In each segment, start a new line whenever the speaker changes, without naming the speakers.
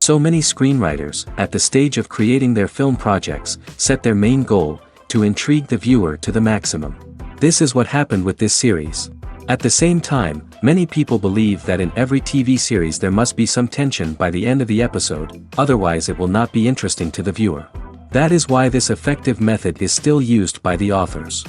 So many screenwriters, at the stage of creating their film projects, set their main goal, to intrigue the viewer to the maximum. This is what happened with this series. At the same time, many people believe that in every TV series there must be some tension by the end of the episode, otherwise it will not be interesting to the viewer. That is why this effective method is still used by the authors.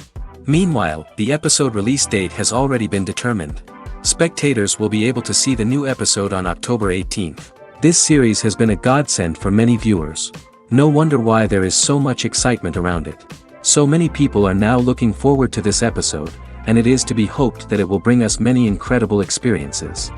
Meanwhile, the episode release date has already been determined. Spectators will be able to see the new episode on October 18th. This series has been a godsend for many viewers. No wonder why there is so much excitement around it. So many people are now looking forward to this episode, and it is to be hoped that it will bring us many incredible experiences.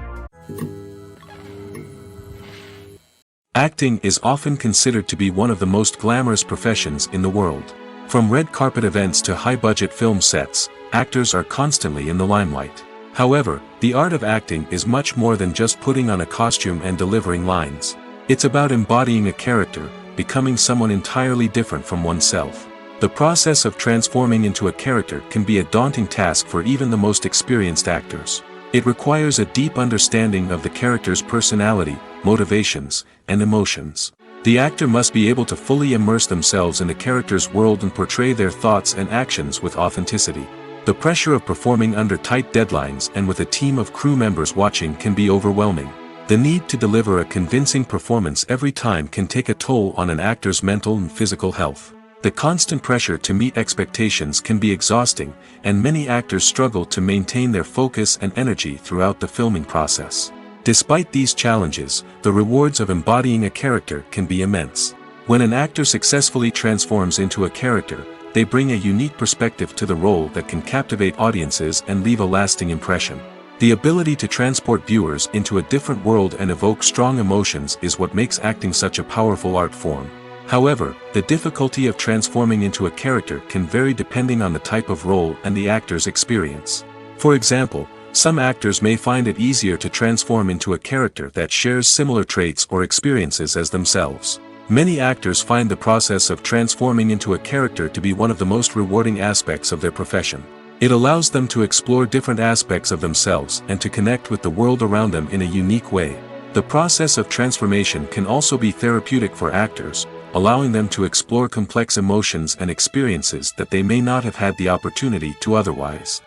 Acting is often considered to be one of the most glamorous professions in the world. From red carpet events to high-budget film sets, actors are constantly in the limelight. However, the art of acting is much more than just putting on a costume and delivering lines. It's about embodying a character, becoming someone entirely different from oneself. The process of transforming into a character can be a daunting task for even the most experienced actors. It requires a deep understanding of the character's personality, motivations, and emotions. The actor must be able to fully immerse themselves in the character's world and portray their thoughts and actions with authenticity. The pressure of performing under tight deadlines and with a team of crew members watching can be overwhelming. The need to deliver a convincing performance every time can take a toll on an actor's mental and physical health. The constant pressure to meet expectations can be exhausting, and many actors struggle to maintain their focus and energy throughout the filming process. Despite these challenges, the rewards of embodying a character can be immense. When an actor successfully transforms into a character, they bring a unique perspective to the role that can captivate audiences and leave a lasting impression. The ability to transport viewers into a different world and evoke strong emotions is what makes acting such a powerful art form. However, the difficulty of transforming into a character can vary depending on the type of role and the actor's experience. For example, some actors may find it easier to transform into a character that shares similar traits or experiences as themselves. Many actors find the process of transforming into a character to be one of the most rewarding aspects of their profession. It allows them to explore different aspects of themselves and to connect with the world around them in a unique way. The process of transformation can also be therapeutic for actors, allowing them to explore complex emotions and experiences that they may not have had the opportunity to otherwise.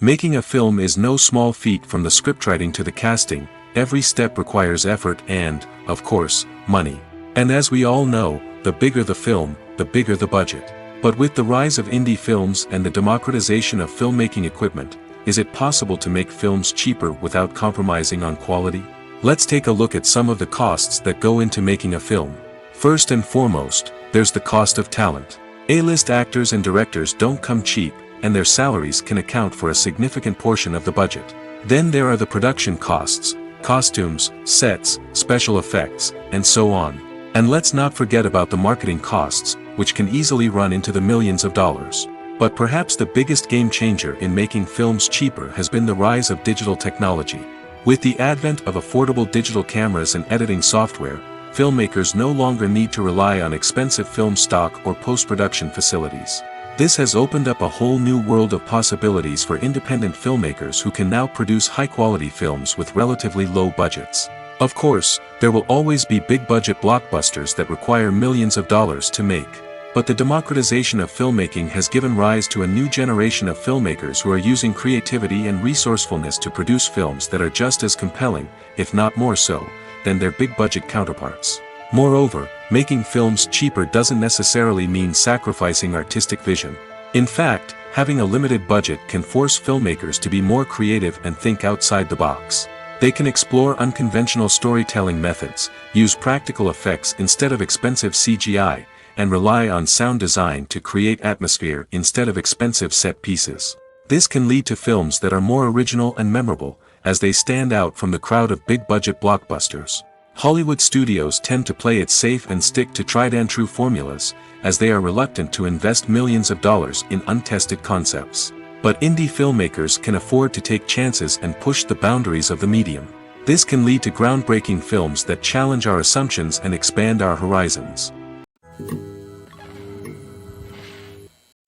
Making a film is no small feat. From the scriptwriting to the casting, every step requires effort and, of course, money. And as we all know, the bigger the film, the bigger the budget. But with the rise of indie films and the democratization of filmmaking equipment, is it possible to make films cheaper without compromising on quality? Let's take a look at some of the costs that go into making a film. First and foremost, there's the cost of talent. A-list actors and directors don't come cheap, and their salaries can account for a significant portion of the budget. Then there are the production costs, costumes, sets, special effects, and so on. And let's not forget about the marketing costs, which can easily run into the millions of dollars. But perhaps the biggest game changer in making films cheaper has been the rise of digital technology. With the advent of affordable digital cameras and editing software, filmmakers no longer need to rely on expensive film stock or post-production facilities. This has opened up a whole new world of possibilities for independent filmmakers who can now produce high-quality films with relatively low budgets. Of course, there will always be big-budget blockbusters that require millions of dollars to make. But the democratization of filmmaking has given rise to a new generation of filmmakers who are using creativity and resourcefulness to produce films that are just as compelling, if not more so, than their big-budget counterparts. Moreover, making films cheaper doesn't necessarily mean sacrificing artistic vision. In fact, having a limited budget can force filmmakers to be more creative and think outside the box. They can explore unconventional storytelling methods, use practical effects instead of expensive CGI, and rely on sound design to create atmosphere instead of expensive set pieces. This can lead to films that are more original and memorable, as they stand out from the crowd of big-budget blockbusters. Hollywood studios tend to play it safe and stick to tried-and-true formulas, as they are reluctant to invest millions of dollars in untested concepts. But indie filmmakers can afford to take chances and push the boundaries of the medium. This can lead to groundbreaking films that challenge our assumptions and expand our horizons.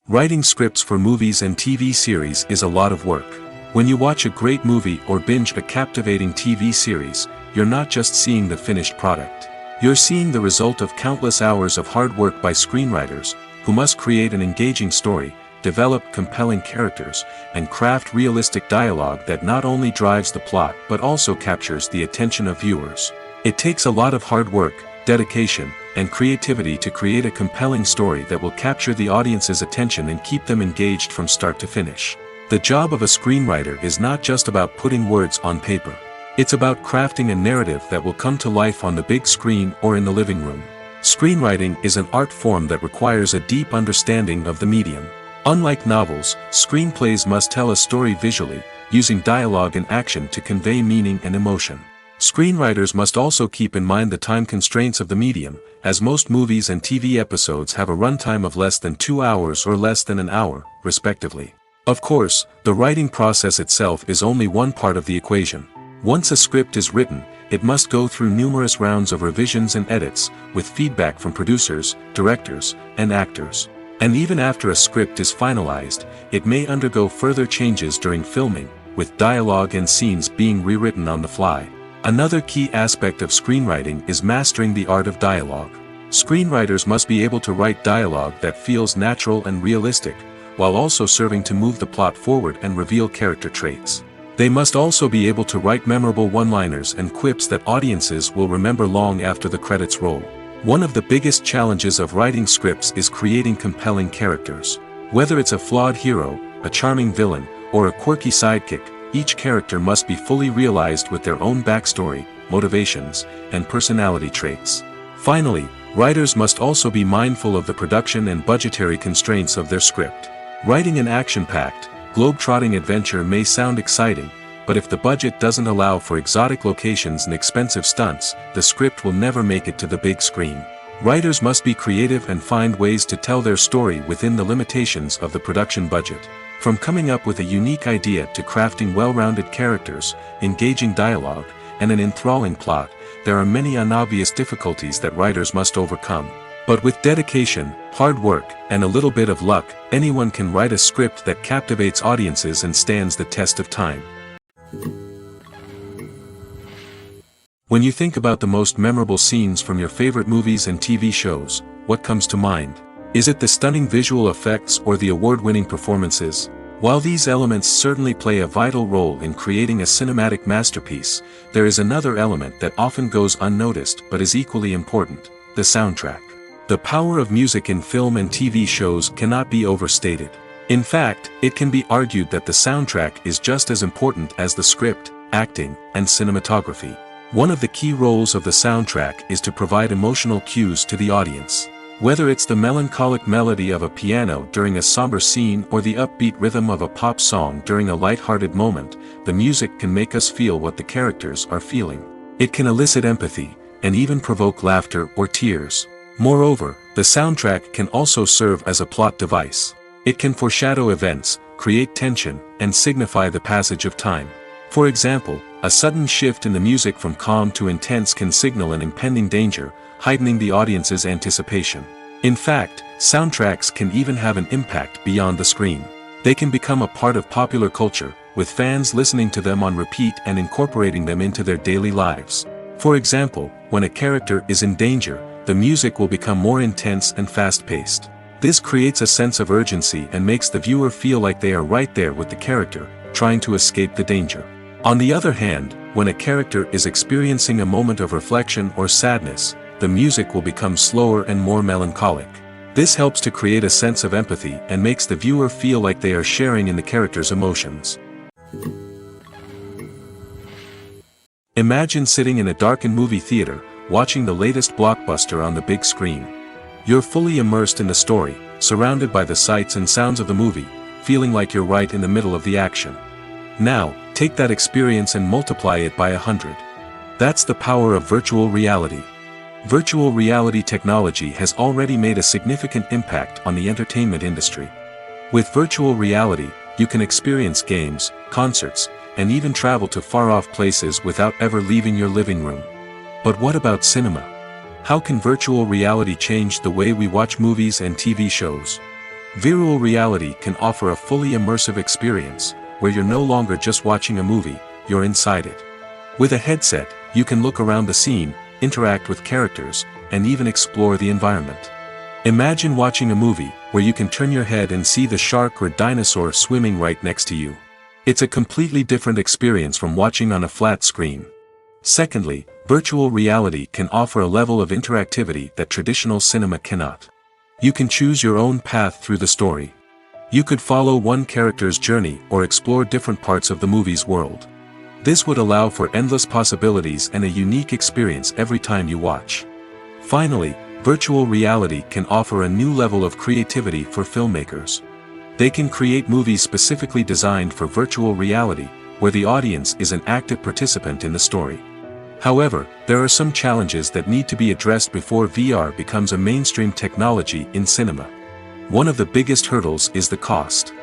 Writing scripts for movies and TV series is a lot of work. When you watch a great movie or binge a captivating TV series, you're not just seeing the finished product. You're seeing the result of countless hours of hard work by screenwriters, who must create an engaging story, develop compelling characters, and craft realistic dialogue that not only drives the plot but also captures the attention of viewers. It takes a lot of hard work, dedication, and creativity to create a compelling story that will capture the audience's attention and keep them engaged from start to finish. The job of a screenwriter is not just about putting words on paper. It's about crafting a narrative that will come to life on the big screen or in the living room. Screenwriting is an art form that requires a deep understanding of the medium. Unlike novels, screenplays must tell a story visually, using dialogue and action to convey meaning and emotion. Screenwriters must also keep in mind the time constraints of the medium, as most movies and TV episodes have a runtime of less than 2 hours or less than an hour, respectively. Of course, the writing process itself is only one part of the equation. Once a script is written, it must go through numerous rounds of revisions and edits, with feedback from producers, directors, and actors. And even after a script is finalized, it may undergo further changes during filming, with dialogue and scenes being rewritten on the fly. Another key aspect of screenwriting is mastering the art of dialogue. Screenwriters must be able to write dialogue that feels natural and realistic, while also serving to move the plot forward and reveal character traits. They must also be able to write memorable one-liners and quips that audiences will remember long after the credits roll. One of the biggest challenges of writing scripts is creating compelling characters. Whether it's a flawed hero, a charming villain, or a quirky sidekick, each character must be fully realized with their own backstory, motivations, and personality traits. Finally, writers must also be mindful of the production and budgetary constraints of their script. Writing an action-packed, globe-trotting adventure may sound exciting, but if the budget doesn't allow for exotic locations and expensive stunts, the script will never make it to the big screen. Writers must be creative and find ways to tell their story within the limitations of the production budget. From coming up with a unique idea to crafting well-rounded characters, engaging dialogue, and an enthralling plot, there are many unobvious difficulties that writers must overcome. But with dedication, hard work, and a little bit of luck, anyone can write a script that captivates audiences and stands the test of time. When you think about the most memorable scenes from your favorite movies and TV shows, what comes to mind? Is it the stunning visual effects or the award-winning performances? While these elements certainly play a vital role in creating a cinematic masterpiece, there is another element that often goes unnoticed but is equally important: the soundtrack. The power of music in film and TV shows cannot be overstated. In fact, it can be argued that the soundtrack is just as important as the script, acting, and cinematography. One of the key roles of the soundtrack is to provide emotional cues to the audience. Whether it's the melancholic melody of a piano during a somber scene or the upbeat rhythm of a pop song during a light-hearted moment, the music can make us feel what the characters are feeling. It can elicit empathy, and even provoke laughter or tears. Moreover, the soundtrack can also serve as a plot device. It can foreshadow events, create tension, and signify the passage of time. For example, a sudden shift in the music from calm to intense can signal an impending danger, heightening the audience's anticipation. In fact, soundtracks can even have an impact beyond the screen. They can become a part of popular culture, with fans listening to them on repeat and incorporating them into their daily lives. For example, when a character is in danger, the music will become more intense and fast-paced. This creates a sense of urgency and makes the viewer feel like they are right there with the character, trying to escape the danger. On the other hand, when a character is experiencing a moment of reflection or sadness, the music will become slower and more melancholic. This helps to create a sense of empathy and makes the viewer feel like they are sharing in the character's emotions. Imagine sitting in a darkened movie theater, watching the latest blockbuster on the big screen. You're fully immersed in the story, surrounded by the sights and sounds of the movie, feeling like you're right in the middle of the action. Now, take that experience and multiply it by 100. That's the power of virtual reality. Virtual reality technology has already made a significant impact on the entertainment industry. With virtual reality, you can experience games, concerts, and even travel to far-off places without ever leaving your living room. But what about cinema? How can virtual reality change the way we watch movies and TV shows? Virtual reality can offer a fully immersive experience, where you're no longer just watching a movie, you're inside it. With a headset, you can look around the scene, interact with characters, and even explore the environment. Imagine watching a movie where you can turn your head and see the shark or dinosaur swimming right next to you. It's a completely different experience from watching on a flat screen. Secondly, virtual reality can offer a level of interactivity that traditional cinema cannot. You can choose your own path through the story. You could follow one character's journey or explore different parts of the movie's world. This would allow for endless possibilities and a unique experience every time you watch. Finally, virtual reality can offer a new level of creativity for filmmakers. They can create movies specifically designed for virtual reality, where the audience is an active participant in the story. However, there are some challenges that need to be addressed before VR becomes a mainstream technology in cinema. One of the biggest hurdles is the cost.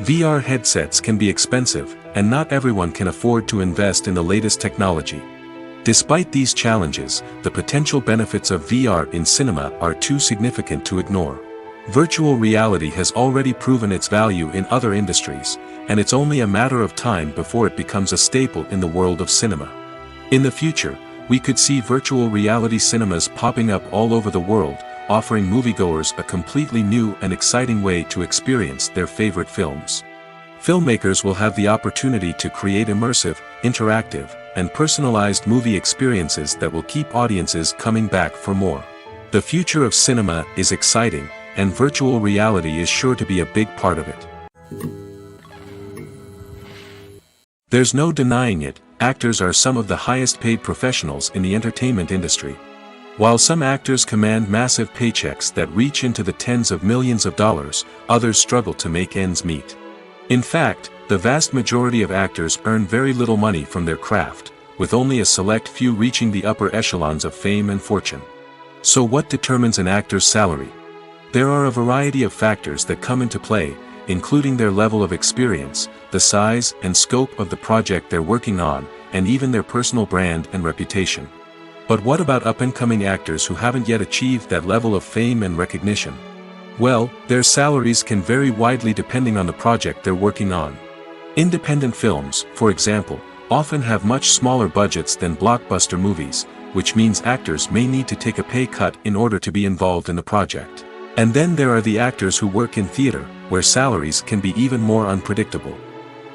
VR headsets can be expensive, and not everyone can afford to invest in the latest technology. Despite these challenges, the potential benefits of VR in cinema are too significant to ignore. Virtual reality has already proven its value in other industries, and it's only a matter of time before it becomes a staple in the world of cinema. In the future, we could see virtual reality cinemas popping up all over the world, offering moviegoers a completely new and exciting way to experience their favorite films. Filmmakers will have the opportunity to create immersive, interactive, and personalized movie experiences that will keep audiences coming back for more. The future of cinema is exciting, and virtual reality is sure to be a big part of it. There's no denying it, actors are some of the highest paid professionals in the entertainment industry. While some actors command massive paychecks that reach into the tens of millions of dollars, others struggle to make ends meet. In fact, the vast majority of actors earn very little money from their craft, with only a select few reaching the upper echelons of fame and fortune. So what determines an actor's salary? There are a variety of factors that come into play, including their level of experience, the size and scope of the project they're working on, and even their personal brand and reputation. But what about up-and-coming actors who haven't yet achieved that level of fame and recognition? Well, their salaries can vary widely depending on the project they're working on. Independent films, for example, often have much smaller budgets than blockbuster movies, which means actors may need to take a pay cut in order to be involved in the project. And then there are the actors who work in theater, where salaries can be even more unpredictable.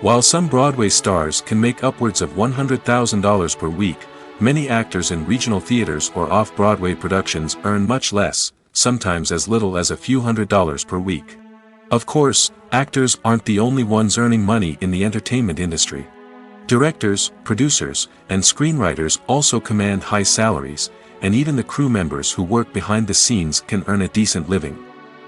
While some Broadway stars can make upwards of $100,000 per week, many actors in regional theaters or off-Broadway productions earn much less, sometimes as little as a few $100s per week. Of course, actors aren't the only ones earning money in the entertainment industry. Directors, producers, and screenwriters also command high salaries, and even the crew members who work behind the scenes can earn a decent living.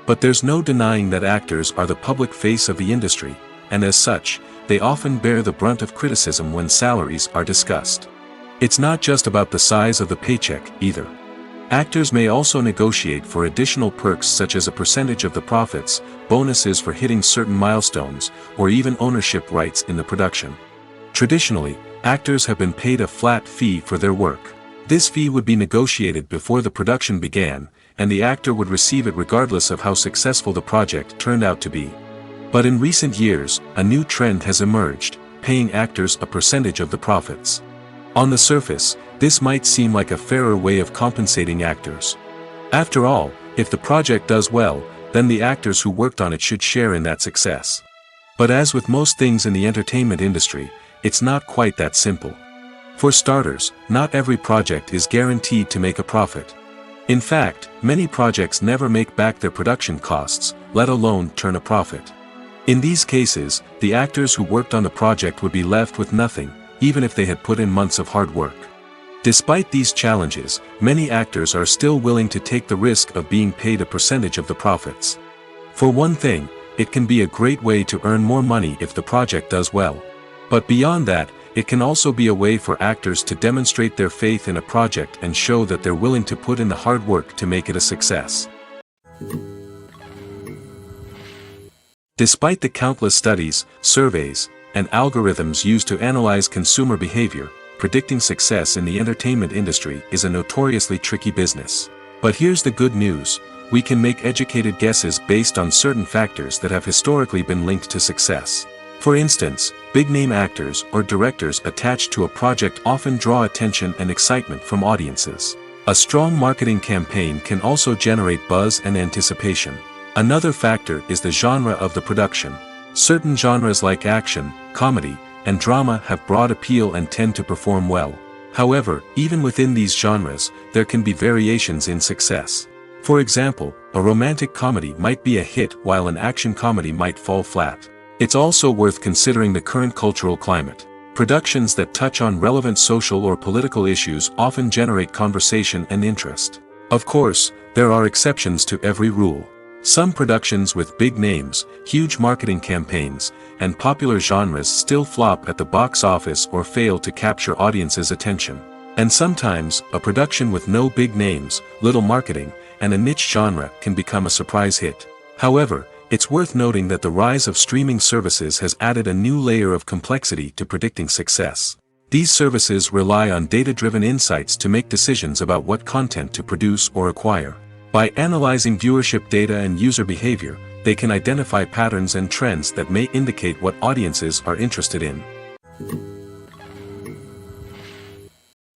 But there's no denying that actors are the public face of the industry, and as such, they often bear the brunt of criticism when salaries are discussed. It's not just about the size of the paycheck, either. Actors may also negotiate for additional perks such as a percentage of the profits, bonuses for hitting certain milestones, or even ownership rights in the production. Traditionally, actors have been paid a flat fee for their work. This fee would be negotiated before the production began, and the actor would receive it regardless of how successful the project turned out to be. But in recent years, a new trend has emerged, paying actors a percentage of the profits. On the surface, this might seem like a fairer way of compensating actors. After all, if the project does well, then the actors who worked on it should share in that success. But as with most things in the entertainment industry, it's not quite that simple. For starters, not every project is guaranteed to make a profit. In fact, many projects never make back their production costs, let alone turn a profit. In these cases, the actors who worked on the project would be left with nothing, even if they had put in months of hard work. Despite these challenges, many actors are still willing to take the risk of being paid a percentage of the profits. For one thing, it can be a great way to earn more money if the project does well. But beyond that, it can also be a way for actors to demonstrate their faith in a project and show that they're willing to put in the hard work to make it a success. Despite the countless studies, surveys, and algorithms used to analyze consumer behavior, predicting success in the entertainment industry is a notoriously tricky business. But here's the good news: we can make educated guesses based on certain factors that have historically been linked to success. For instance, big-name actors or directors attached to a project often draw attention and excitement from audiences. A strong marketing campaign can also generate buzz and anticipation. Another factor is the genre of the production. Certain genres like action, comedy, and drama have broad appeal and tend to perform well. However, even within these genres, there can be variations in success. For example, a romantic comedy might be a hit while an action comedy might fall flat. It's also worth considering the current cultural climate. Productions that touch on relevant social or political issues often generate conversation and interest. Of course, there are exceptions to every rule. Some productions with big names, huge marketing campaigns, and popular genres still flop at the box office or fail to capture audiences' attention. And sometimes, a production with no big names, little marketing, and a niche genre can become a surprise hit. However, it's worth noting that the rise of streaming services has added a new layer of complexity to predicting success. These services rely on data-driven insights to make decisions about what content to produce or acquire. By analyzing viewership data and user behavior, they can identify patterns and trends that may indicate what audiences are interested in.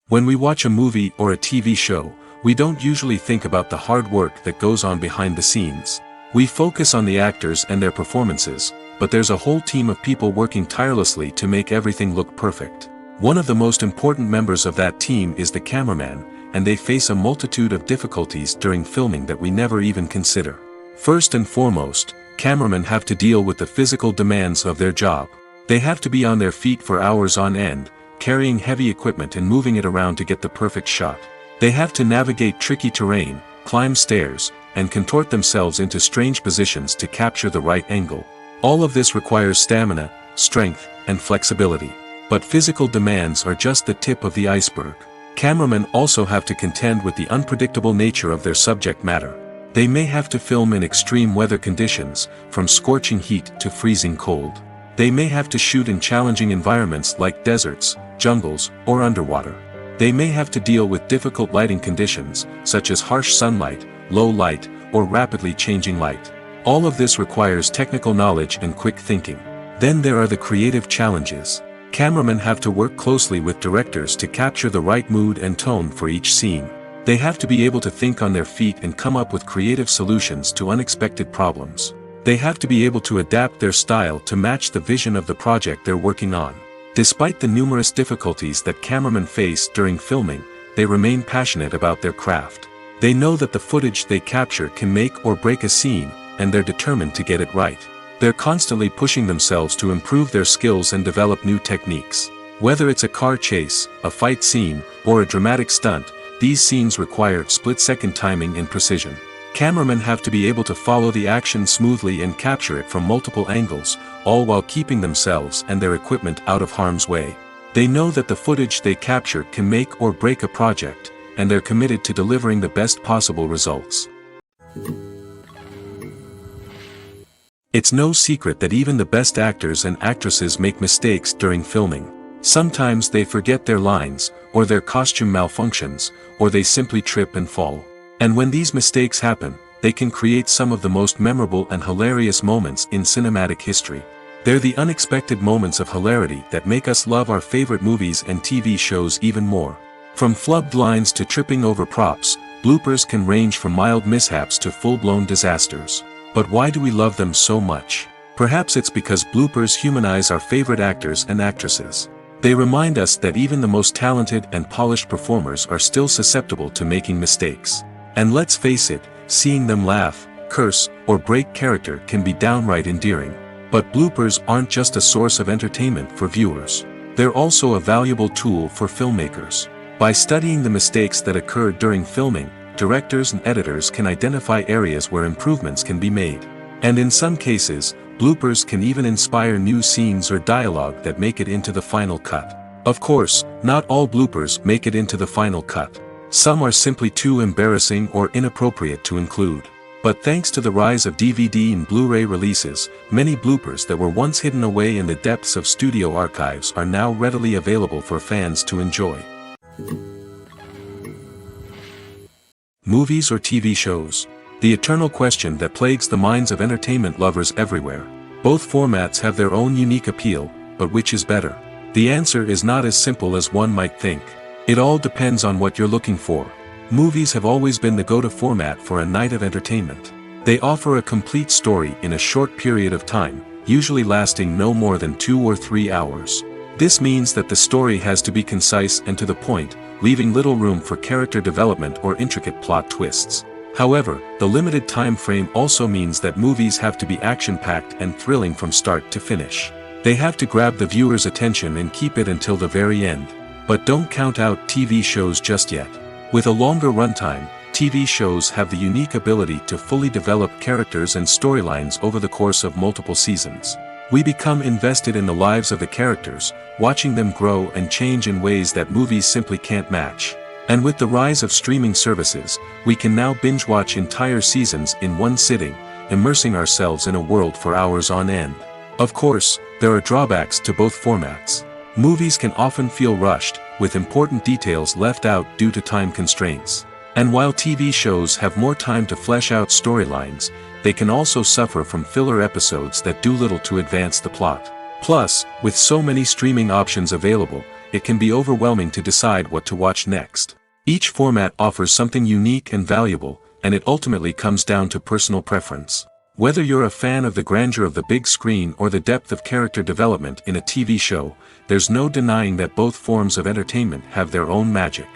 When we watch a movie or a TV show, we don't usually think about the hard work that goes on behind the scenes. We focus on the actors and their performances, but there's a whole team of people working tirelessly to make everything look perfect. One of the most important members of that team is the cameraman, and they face a multitude of difficulties during filming that we never even consider. First and foremost, cameramen have to deal with the physical demands of their job. They have to be on their feet for hours on end, carrying heavy equipment and moving it around to get the perfect shot. They have to navigate tricky terrain, climb stairs, and contort themselves into strange positions to capture the right angle. All of this requires stamina, strength, and flexibility. But physical demands are just the tip of the iceberg. Cameramen also have to contend with the unpredictable nature of their subject matter. They may have to film in extreme weather conditions, from scorching heat to freezing cold. They may have to shoot in challenging environments like deserts, jungles, or underwater. They may have to deal with difficult lighting conditions, such as harsh sunlight, low light, or rapidly changing light. All of this requires technical knowledge and quick thinking. Then there are the creative challenges. Cameramen have to work closely with directors to capture the right mood and tone for each scene. They have to be able to think on their feet and come up with creative solutions to unexpected problems. They have to be able to adapt their style to match the vision of the project they're working on. Despite the numerous difficulties that cameramen face during filming, they remain passionate about their craft. They know that the footage they capture can make or break a scene, and they're determined to get it right. They're constantly pushing themselves to improve their skills and develop new techniques. Whether it's a car chase, a fight scene, or a dramatic stunt, these scenes require split-second timing and precision. Cameramen have to be able to follow the action smoothly and capture it from multiple angles, all while keeping themselves and their equipment out of harm's way. They know that the footage they capture can make or break a project, and they're committed to delivering the best possible results. It's no secret that even the best actors and actresses make mistakes during filming. Sometimes they forget their lines, or their costume malfunctions, or they simply trip and fall. And when these mistakes happen, they can create some of the most memorable and hilarious moments in cinematic history. They're the unexpected moments of hilarity that make us love our favorite movies and TV shows even more. From flubbed lines to tripping over props, bloopers can range from mild mishaps to full-blown disasters. But why do we love them so much? Perhaps it's because bloopers humanize our favorite actors and actresses. They remind us that even the most talented and polished performers are still susceptible to making mistakes. And let's face it, seeing them laugh, curse, or break character can be downright endearing. But bloopers aren't just a source of entertainment for viewers. They're also a valuable tool for filmmakers. By studying the mistakes that occur during filming, directors and editors can identify areas where improvements can be made. And in some cases, bloopers can even inspire new scenes or dialogue that make it into the final cut. Of course, not all bloopers make it into the final cut. Some are simply too embarrassing or inappropriate to include. But thanks to the rise of DVD and Blu-ray releases, many bloopers that were once hidden away in the depths of studio archives are now readily available for fans to enjoy. Movies or TV shows? The eternal question that plagues the minds of entertainment lovers everywhere. Both formats have their own unique appeal, but which is better? The answer is not as simple as one might think. It all depends on what you're looking for. Movies have always been the go-to format for a night of entertainment. They offer a complete story in a short period of time, usually lasting no more than 2 or 3 hours. This means that the story has to be concise and to the point, leaving little room for character development or intricate plot twists. However, the limited time frame also means that movies have to be action-packed and thrilling from start to finish. They have to grab the viewer's attention and keep it until the very end. But don't count out TV shows just yet. With a longer runtime, TV shows have the unique ability to fully develop characters and storylines over the course of multiple seasons. We become invested in the lives of the characters, watching them grow and change in ways that movies simply can't match. And with the rise of streaming services, we can now binge-watch entire seasons in one sitting, immersing ourselves in a world for hours on end. Of course, there are drawbacks to both formats. Movies can often feel rushed, with important details left out due to time constraints. And while TV shows have more time to flesh out storylines, they can also suffer from filler episodes that do little to advance the plot. Plus, with so many streaming options available, it can be overwhelming to decide what to watch next. Each format offers something unique and valuable, and it ultimately comes down to personal preference. Whether you're a fan of the grandeur of the big screen or the depth of character development in a TV show, there's no denying that both forms of entertainment have their own magic.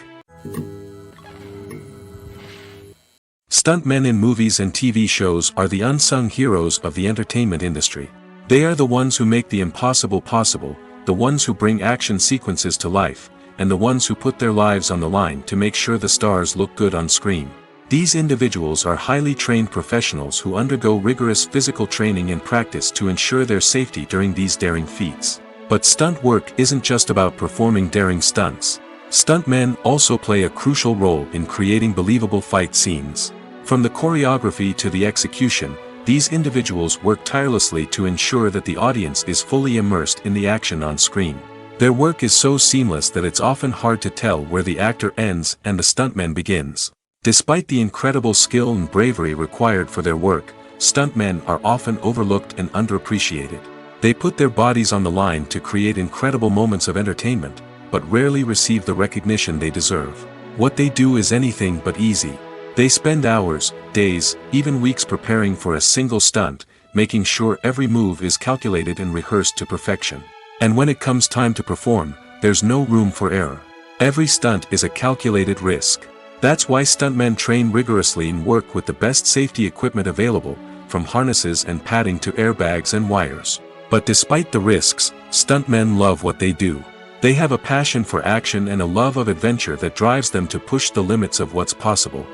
Stuntmen in movies and TV shows are the unsung heroes of the entertainment industry. They are the ones who make the impossible possible, the ones who bring action sequences to life, and the ones who put their lives on the line to make sure the stars look good on screen. These individuals are highly trained professionals who undergo rigorous physical training and practice to ensure their safety during these daring feats. But stunt work isn't just about performing daring stunts. Stuntmen also play a crucial role in creating believable fight scenes. From the choreography to the execution, these individuals work tirelessly to ensure that the audience is fully immersed in the action on screen. Their work is so seamless that it's often hard to tell where the actor ends and the stuntman begins. Despite the incredible skill and bravery required for their work, stuntmen are often overlooked and underappreciated. They put their bodies on the line to create incredible moments of entertainment, but rarely receive the recognition they deserve. What they do is anything but easy. They spend hours, days, even weeks preparing for a single stunt, making sure every move is calculated and rehearsed to perfection. And when it comes time to perform, there's no room for error. Every stunt is a calculated risk. That's why stuntmen train rigorously and work with the best safety equipment available, from harnesses and padding to airbags and wires. But despite the risks, stuntmen love what they do. They have a passion for action and a love of adventure that drives them to push the limits of what's possible.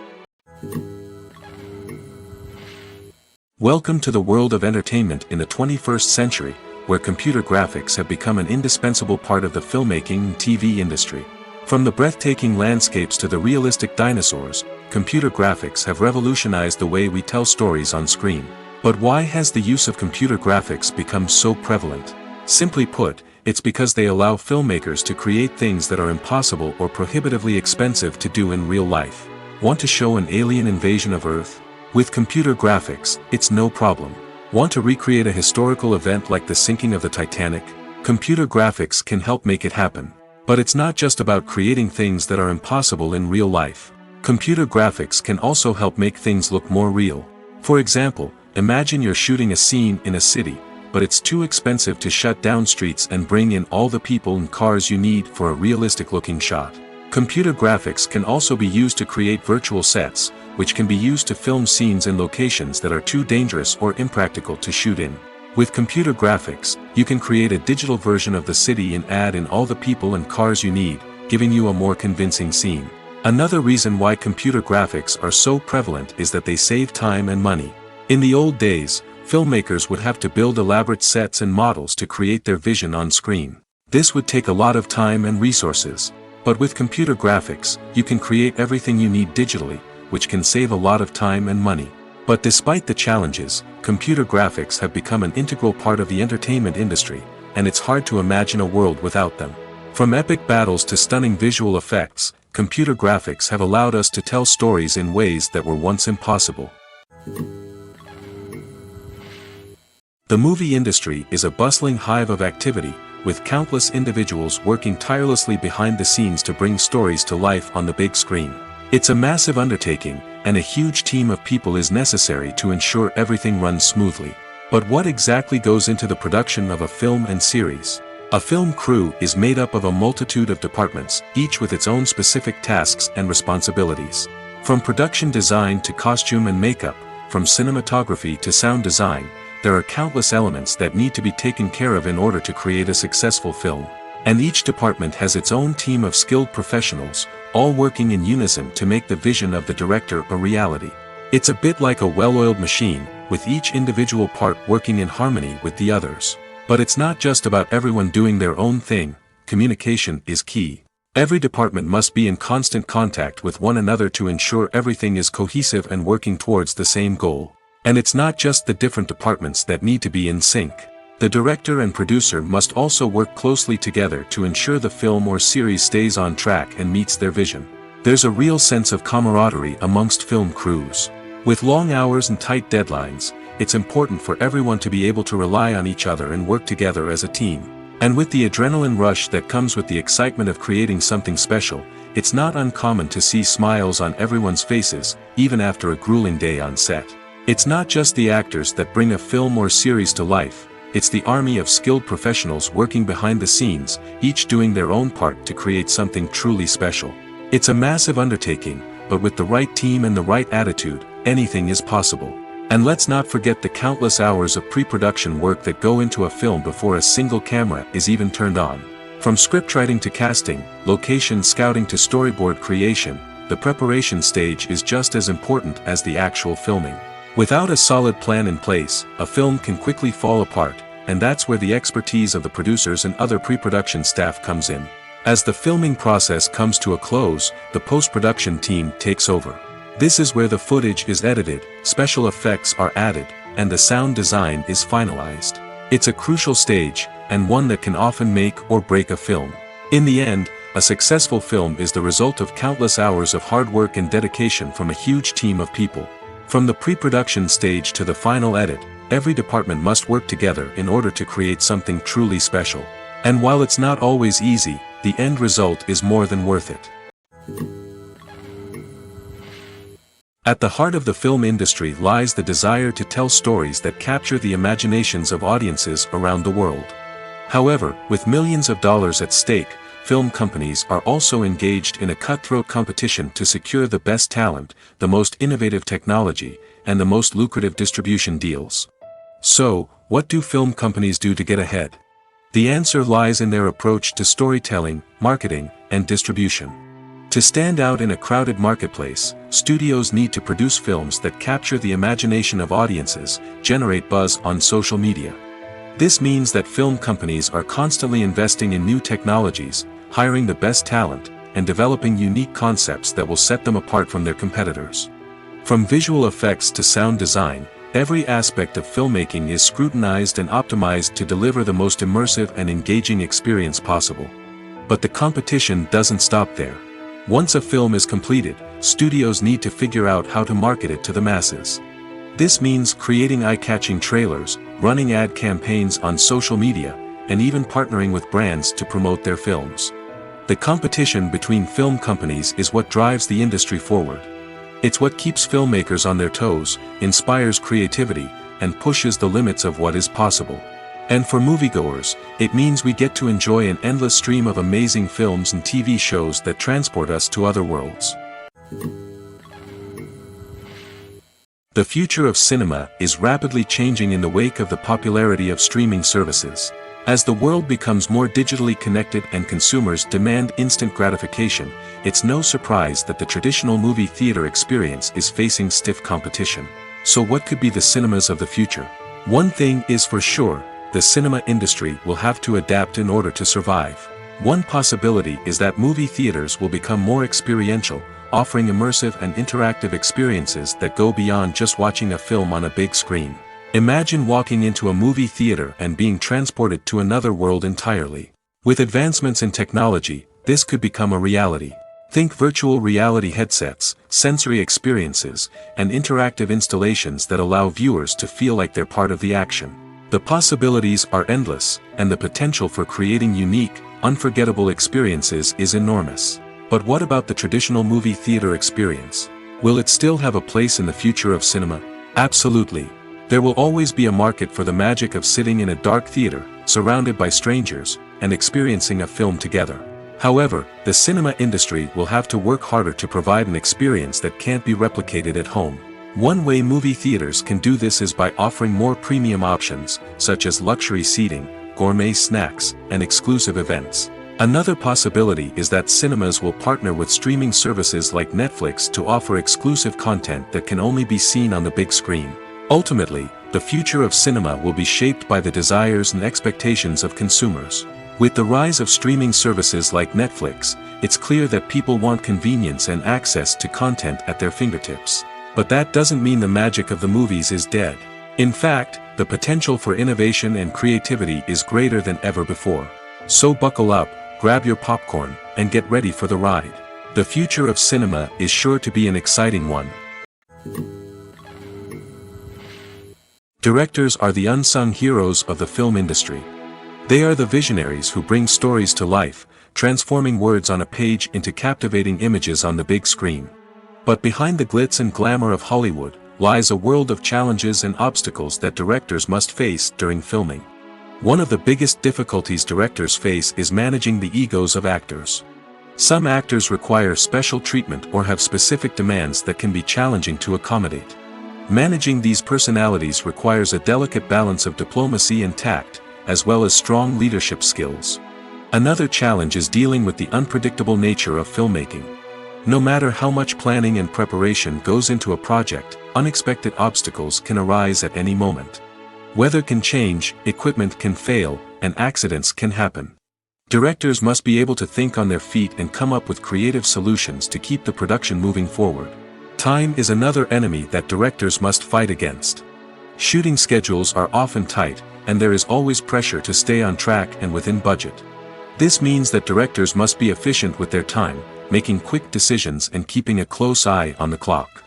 Welcome to the world of entertainment in the 21st century, where computer graphics have become an indispensable part of the filmmaking and TV industry. From the breathtaking landscapes to the realistic dinosaurs, computer graphics have revolutionized the way we tell stories on screen. But why has the use of computer graphics become so prevalent? Simply put, it's because they allow filmmakers to create things that are impossible or prohibitively expensive to do in real life. Want to show an alien invasion of Earth? With computer graphics, it's no problem. Want to recreate a historical event like the sinking of the Titanic? Computer graphics can help make it happen. But it's not just about creating things that are impossible in real life. Computer graphics can also help make things look more real. For example, imagine you're shooting a scene in a city, but it's too expensive to shut down streets and bring in all the people and cars you need for a realistic-looking shot. Computer graphics can also be used to create virtual sets, which can be used to film scenes in locations that are too dangerous or impractical to shoot in. With computer graphics, you can create a digital version of the city and add in all the people and cars you need, giving you a more convincing scene. Another reason why computer graphics are so prevalent is that they save time and money. In the old days, filmmakers would have to build elaborate sets and models to create their vision on screen. This would take a lot of time and resources. But with computer graphics, you can create everything you need digitally, which can save a lot of time and money. But despite the challenges, computer graphics have become an integral part of the entertainment industry, and it's hard to imagine a world without them. From epic battles to stunning visual effects, computer graphics have allowed us to tell stories in ways that were once impossible. The movie industry is a bustling hive of activity, with countless individuals working tirelessly behind the scenes to bring stories to life on the big screen. It's a massive undertaking, and a huge team of people is necessary to ensure everything runs smoothly. But what exactly goes into the production of a film and series? A film crew is made up of a multitude of departments, each with its own specific tasks and responsibilities. From production design to costume and makeup, from cinematography to sound design, there are countless elements that need to be taken care of in order to create a successful film. And each department has its own team of skilled professionals, all working in unison to make the vision of the director a reality. It's a bit like a well-oiled machine, with each individual part working in harmony with the others. But it's not just about everyone doing their own thing. Communication is key. Every department must be in constant contact with one another to ensure everything is cohesive and working towards the same goal. And it's not just the different departments that need to be in sync. The director and producer must also work closely together to ensure the film or series stays on track and meets their vision. There's a real sense of camaraderie amongst film crews. With long hours and tight deadlines, it's important for everyone to be able to rely on each other and work together as a team. And with the adrenaline rush that comes with the excitement of creating something special, it's not uncommon to see smiles on everyone's faces, even after a grueling day on set. It's not just the actors that bring a film or series to life, it's the army of skilled professionals working behind the scenes, each doing their own part to create something truly special. It's a massive undertaking, but with the right team and the right attitude, anything is possible. And let's not forget the countless hours of pre-production work that go into a film before a single camera is even turned on. From scriptwriting to casting, location scouting to storyboard creation, the preparation stage is just as important as the actual filming. Without a solid plan in place, a film can quickly fall apart, and that's where the expertise of the producers and other pre-production staff comes in. As the filming process comes to a close, the post-production team takes over. This is where the footage is edited, special effects are added, and the sound design is finalized. It's a crucial stage, and one that can often make or break a film. In the end, a successful film is the result of countless hours of hard work and dedication from a huge team of people. From the pre-production stage to the final edit, every department must work together in order to create something truly special. And while it's not always easy, the end result is more than worth it. At the heart of the film industry lies the desire to tell stories that capture the imaginations of audiences around the world. However, with millions of dollars at stake, film companies are also engaged in a cutthroat competition to secure the best talent, the most innovative technology, and the most lucrative distribution deals. So, what do film companies do to get ahead? The answer lies in their approach to storytelling, marketing, and distribution. To stand out in a crowded marketplace, studios need to produce films that capture the imagination of audiences, generate buzz on social media. This means that film companies are constantly investing in new technologies, hiring the best talent, and developing unique concepts that will set them apart from their competitors. From visual effects to sound design, every aspect of filmmaking is scrutinized and optimized to deliver the most immersive and engaging experience possible. But the competition doesn't stop there. Once a film is completed, studios need to figure out how to market it to the masses. This means creating eye-catching trailers, running ad campaigns on social media, and even partnering with brands to promote their films. The competition between film companies is what drives the industry forward. It's what keeps filmmakers on their toes, inspires creativity, and pushes the limits of what is possible. And for moviegoers, it means we get to enjoy an endless stream of amazing films and TV shows that transport us to other worlds. The future of cinema is rapidly changing in the wake of the popularity of streaming services. As the world becomes more digitally connected and consumers demand instant gratification, it's no surprise that the traditional movie theater experience is facing stiff competition. So what could be the cinemas of the future? One thing is for sure, the cinema industry will have to adapt in order to survive. One possibility is that movie theaters will become more experiential, offering immersive and interactive experiences that go beyond just watching a film on a big screen. Imagine walking into a movie theater and being transported to another world entirely. With advancements in technology, this could become a reality. Think virtual reality headsets, sensory experiences, and interactive installations that allow viewers to feel like they're part of the action. The possibilities are endless, and the potential for creating unique, unforgettable experiences is enormous. But what about the traditional movie theater experience? Will it still have a place in the future of cinema? Absolutely. There will always be a market for the magic of sitting in a dark theater, surrounded by strangers, and experiencing a film together. However, the cinema industry will have to work harder to provide an experience that can't be replicated at home. One way movie theaters can do this is by offering more premium options, such as luxury seating, gourmet snacks, and exclusive events. Another possibility is that cinemas will partner with streaming services like Netflix to offer exclusive content that can only be seen on the big screen. Ultimately, the future of cinema will be shaped by the desires and expectations of consumers. With the rise of streaming services like Netflix, it's clear that people want convenience and access to content at their fingertips. But that doesn't mean the magic of the movies is dead. In fact, the potential for innovation and creativity is greater than ever before. So buckle up, grab your popcorn, and get ready for the ride. The future of cinema is sure to be an exciting one. Directors are the unsung heroes of the film industry. They are the visionaries who bring stories to life, transforming words on a page into captivating images on the big screen. But behind the glitz and glamour of Hollywood lies a world of challenges and obstacles that directors must face during filming. One of the biggest difficulties directors face is managing the egos of actors. Some actors require special treatment or have specific demands that can be challenging to accommodate. Managing these personalities requires a delicate balance of diplomacy and tact, as well as strong leadership skills. Another challenge is dealing with the unpredictable nature of filmmaking. No matter how much planning and preparation goes into a project, unexpected obstacles can arise at any moment. Weather can change, equipment can fail, and accidents can happen. Directors must be able to think on their feet and come up with creative solutions to keep the production moving forward. Time is another enemy that directors must fight against. Shooting schedules are often tight, and there is always pressure to stay on track and within budget. This means that directors must be efficient with their time, making quick decisions and keeping a close eye on the clock.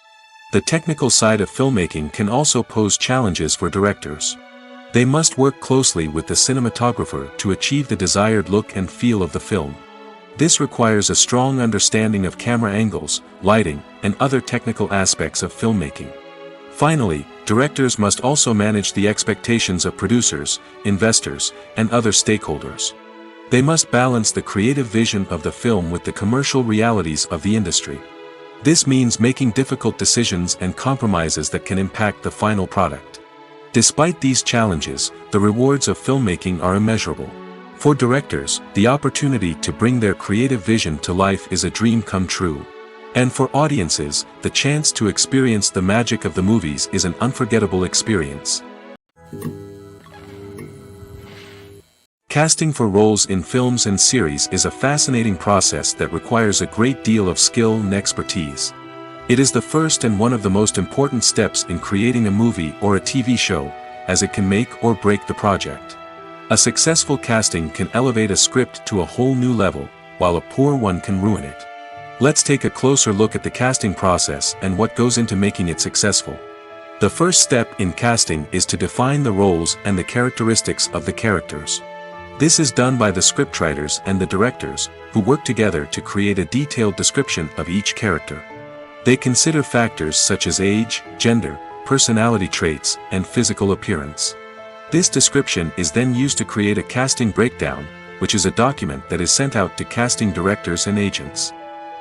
The technical side of filmmaking can also pose challenges for directors. They must work closely with the cinematographer to achieve the desired look and feel of the film. This requires a strong understanding of camera angles, lighting, and other technical aspects of filmmaking. Finally, directors must also manage the expectations of producers, investors, and other stakeholders. They must balance the creative vision of the film with the commercial realities of the industry. This means making difficult decisions and compromises that can impact the final product. Despite these challenges, the rewards of filmmaking are immeasurable. For directors, the opportunity to bring their creative vision to life is a dream come true. And for audiences, the chance to experience the magic of the movies is an unforgettable experience. Casting for roles in films and series is a fascinating process that requires a great deal of skill and expertise. It is the first and one of the most important steps in creating a movie or a TV show, as it can make or break the project. A successful casting can elevate a script to a whole new level, while a poor one can ruin it. Let's take a closer look at the casting process and what goes into making it successful. The first step in casting is to define the roles and the characteristics of the characters. This is done by the scriptwriters and the directors, who work together to create a detailed description of each character. They consider factors such as age, gender, personality traits, and physical appearance. This description is then used to create a casting breakdown, which is a document that is sent out to casting directors and agents.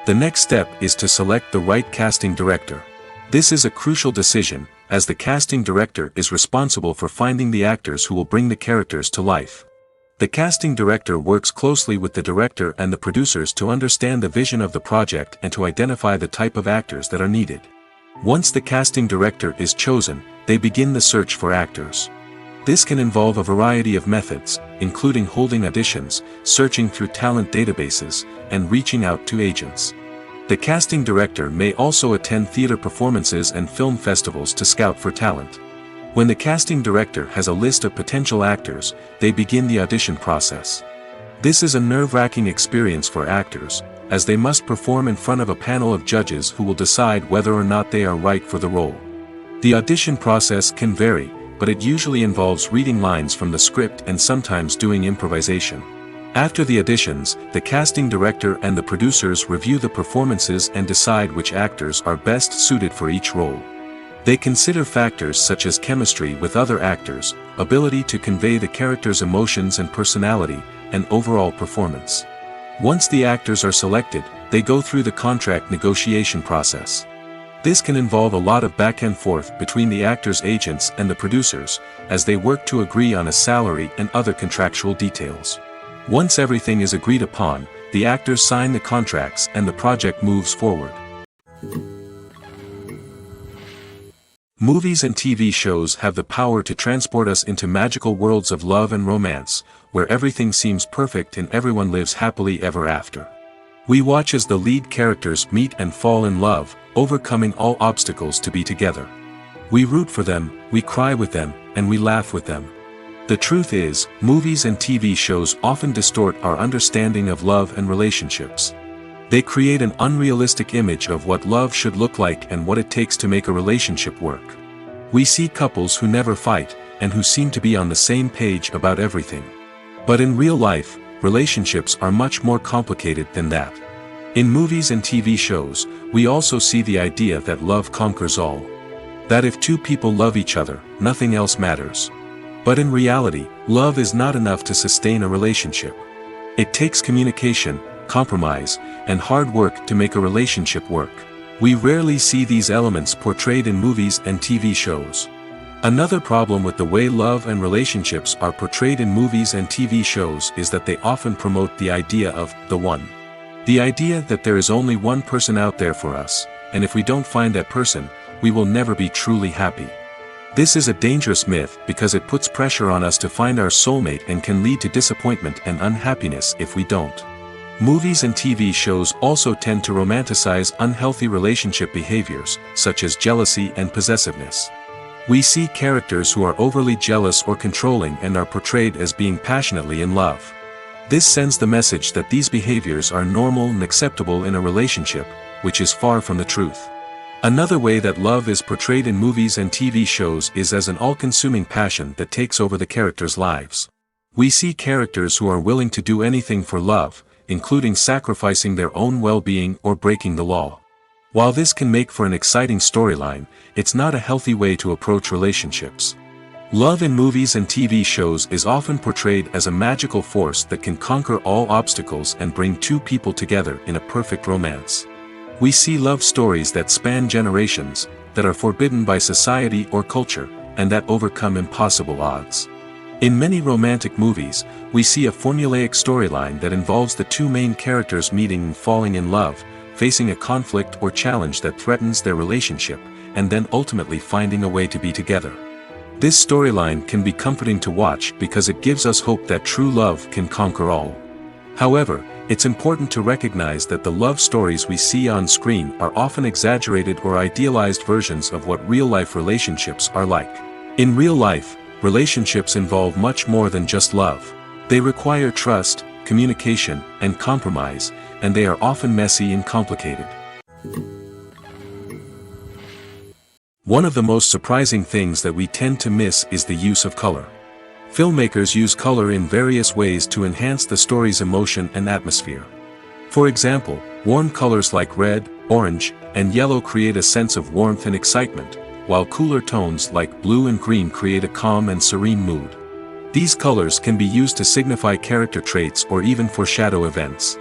The next step is to select the right casting director. This is a crucial decision, as the casting director is responsible for finding the actors who will bring the characters to life. The casting director works closely with the director and the producers to understand the vision of the project and to identify the type of actors that are needed. Once the casting director is chosen, they begin the search for actors. This can involve a variety of methods, including holding auditions, searching through talent databases, and reaching out to agents. The casting director may also attend theater performances and film festivals to scout for talent. When the casting director has a list of potential actors, they begin the audition process. This is a nerve-wracking experience for actors, as they must perform in front of a panel of judges who will decide whether or not they are right for the role. The audition process can vary, but it usually involves reading lines from the script and sometimes doing improvisation. After the auditions, the casting director and the producers review the performances and decide which actors are best suited for each role. They consider factors such as chemistry with other actors, ability to convey the character's emotions and personality, and overall performance. Once the actors are selected, they go through the contract negotiation process. This can involve a lot of back and forth between the actors' agents and the producers, as they work to agree on a salary and other contractual details. Once everything is agreed upon, the actors sign the contracts and the project moves forward. Movies and TV shows have the power to transport us into magical worlds of love and romance, where everything seems perfect and everyone lives happily ever after. We watch as the lead characters meet and fall in love, overcoming all obstacles to be together. We root for them, we cry with them, and we laugh with them. The truth is, movies and TV shows often distort our understanding of love and relationships. They create an unrealistic image of what love should look like and what it takes to make a relationship work. We see couples who never fight, and who seem to be on the same page about everything. But in real life, relationships are much more complicated than that. In movies and TV shows, we also see the idea that love conquers all. That if two people love each other, nothing else matters. But in reality, love is not enough to sustain a relationship. It takes communication, compromise, and hard work to make a relationship work. We rarely see these elements portrayed in movies and TV shows. Another problem with the way love and relationships are portrayed in movies and TV shows is that they often promote the idea of the one. The idea that there is only one person out there for us, and if we don't find that person, we will never be truly happy. This is a dangerous myth because it puts pressure on us to find our soulmate and can lead to disappointment and unhappiness if we don't. Movies and TV shows also tend to romanticize unhealthy relationship behaviors, such as jealousy and possessiveness. We see characters who are overly jealous or controlling and are portrayed as being passionately in love. This sends the message that these behaviors are normal and acceptable in a relationship, which is far from the truth. Another way that love is portrayed in movies and TV shows is as an all-consuming passion that takes over the characters' lives. We see characters who are willing to do anything for love, including sacrificing their own well-being or breaking the law. While this can make for an exciting storyline, it's not a healthy way to approach relationships. Love in movies and TV shows is often portrayed as a magical force that can conquer all obstacles and bring two people together in a perfect romance. We see love stories that span generations, that are forbidden by society or culture, and that overcome impossible odds. In many romantic movies, we see a formulaic storyline that involves the two main characters meeting and falling in love, facing a conflict or challenge that threatens their relationship, and then ultimately finding a way to be together. This storyline can be comforting to watch because it gives us hope that true love can conquer all. However, it's important to recognize that the love stories we see on screen are often exaggerated or idealized versions of what real-life relationships are like. In real life, relationships involve much more than just love. They require trust, communication, and compromise, and they are often messy and complicated. One of the most surprising things that we tend to miss is the use of color. Filmmakers use color in various ways to enhance the story's emotion and atmosphere. For example, warm colors like red, orange, and yellow create a sense of warmth and excitement, while cooler tones like blue and green create a calm and serene mood. These colors can be used to signify character traits or even foreshadow events.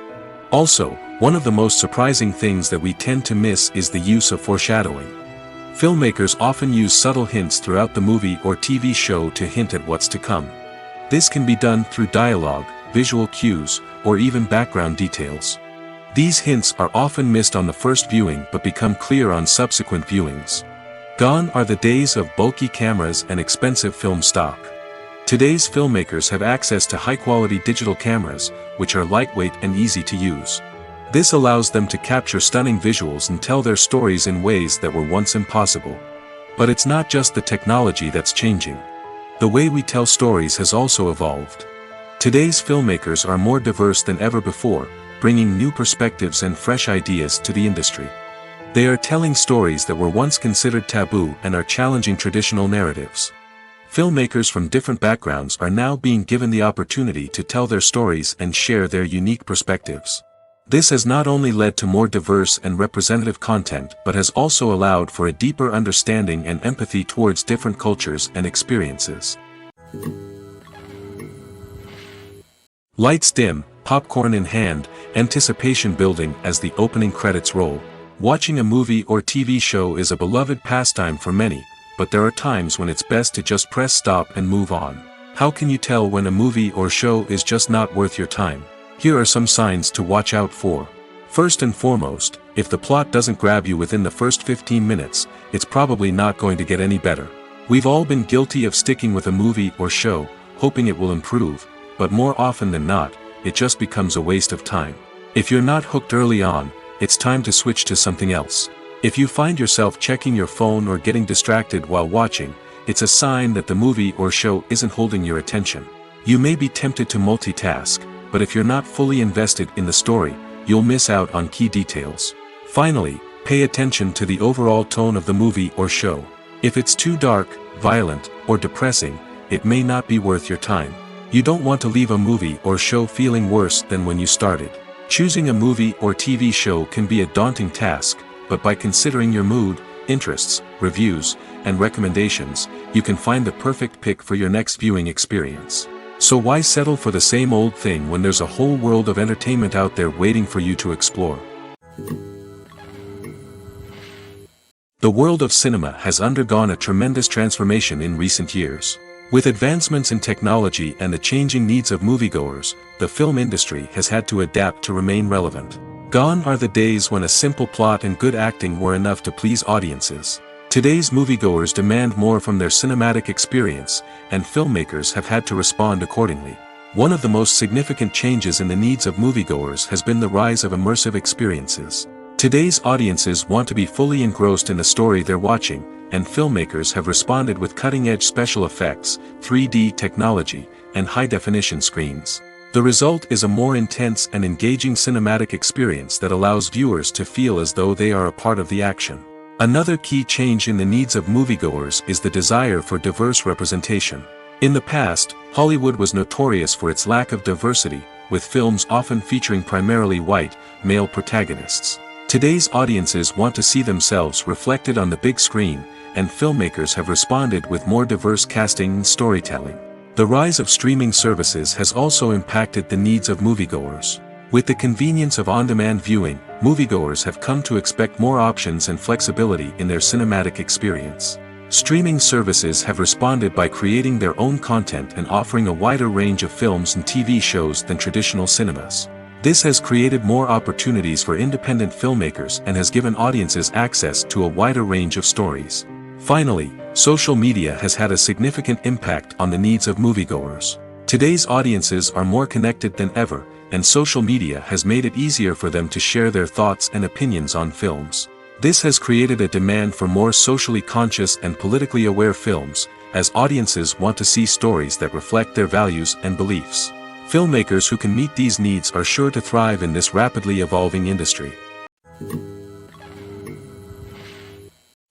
Also, one of the most surprising things that we tend to miss is the use of foreshadowing. Filmmakers often use subtle hints throughout the movie or TV show to hint at what's to come. This can be done through dialogue, visual cues, or even background details. These hints are often missed on the first viewing but become clear on subsequent viewings. Gone are the days of bulky cameras and expensive film stock. Today's filmmakers have access to high-quality digital cameras, which are lightweight and easy to use. This allows them to capture stunning visuals and tell their stories in ways that were once impossible. But it's not just the technology that's changing. The way we tell stories has also evolved. Today's filmmakers are more diverse than ever before, bringing new perspectives and fresh ideas to the industry. They are telling stories that were once considered taboo and are challenging traditional narratives. Filmmakers from different backgrounds are now being given the opportunity to tell their stories and share their unique perspectives. This has not only led to more diverse and representative content but has also allowed for a deeper understanding and empathy towards different cultures and experiences. Lights dim, popcorn in hand, anticipation building as the opening credits roll. Watching a movie or TV show is a beloved pastime for many, but there are times when it's best to just press stop and move on. How can you tell when a movie or show is just not worth your time? Here are some signs to watch out for. First and foremost, if the plot doesn't grab you within the first 15 minutes, it's probably not going to get any better. We've all been guilty of sticking with a movie or show, hoping it will improve, but more often than not, it just becomes a waste of time. If you're not hooked early on, it's time to switch to something else. If you find yourself checking your phone or getting distracted while watching, it's a sign that the movie or show isn't holding your attention. You may be tempted to multitask, but if you're not fully invested in the story, you'll miss out on key details. Finally, pay attention to the overall tone of the movie or show. If it's too dark, violent, or depressing, it may not be worth your time. You don't want to leave a movie or show feeling worse than when you started. Choosing a movie or TV show can be a daunting task, but by considering your mood, interests, reviews, and recommendations, you can find the perfect pick for your next viewing experience. So why settle for the same old thing when there's a whole world of entertainment out there waiting for you to explore? The world of cinema has undergone a tremendous transformation in recent years. With advancements in technology and the changing needs of moviegoers, the film industry has had to adapt to remain relevant. Gone are the days when a simple plot and good acting were enough to please audiences. Today's moviegoers demand more from their cinematic experience, and filmmakers have had to respond accordingly. One of the most significant changes in the needs of moviegoers has been the rise of immersive experiences. Today's audiences want to be fully engrossed in the story they're watching, and filmmakers have responded with cutting-edge special effects, 3D technology, and high-definition screens. The result is a more intense and engaging cinematic experience that allows viewers to feel as though they are a part of the action. Another key change in the needs of moviegoers is the desire for diverse representation. In the past, Hollywood was notorious for its lack of diversity, with films often featuring primarily white, male protagonists. Today's audiences want to see themselves reflected on the big screen, and filmmakers have responded with more diverse casting and storytelling. The rise of streaming services has also impacted the needs of moviegoers. With the convenience of on-demand viewing, moviegoers have come to expect more options and flexibility in their cinematic experience. Streaming services have responded by creating their own content and offering a wider range of films and TV shows than traditional cinemas. This has created more opportunities for independent filmmakers and has given audiences access to a wider range of stories. Finally, social media has had a significant impact on the needs of moviegoers. Today's audiences are more connected than ever, and social media has made it easier for them to share their thoughts and opinions on films. This has created a demand for more socially conscious and politically aware films, as audiences want to see stories that reflect their values and beliefs. Filmmakers who can meet these needs are sure to thrive in this rapidly evolving industry.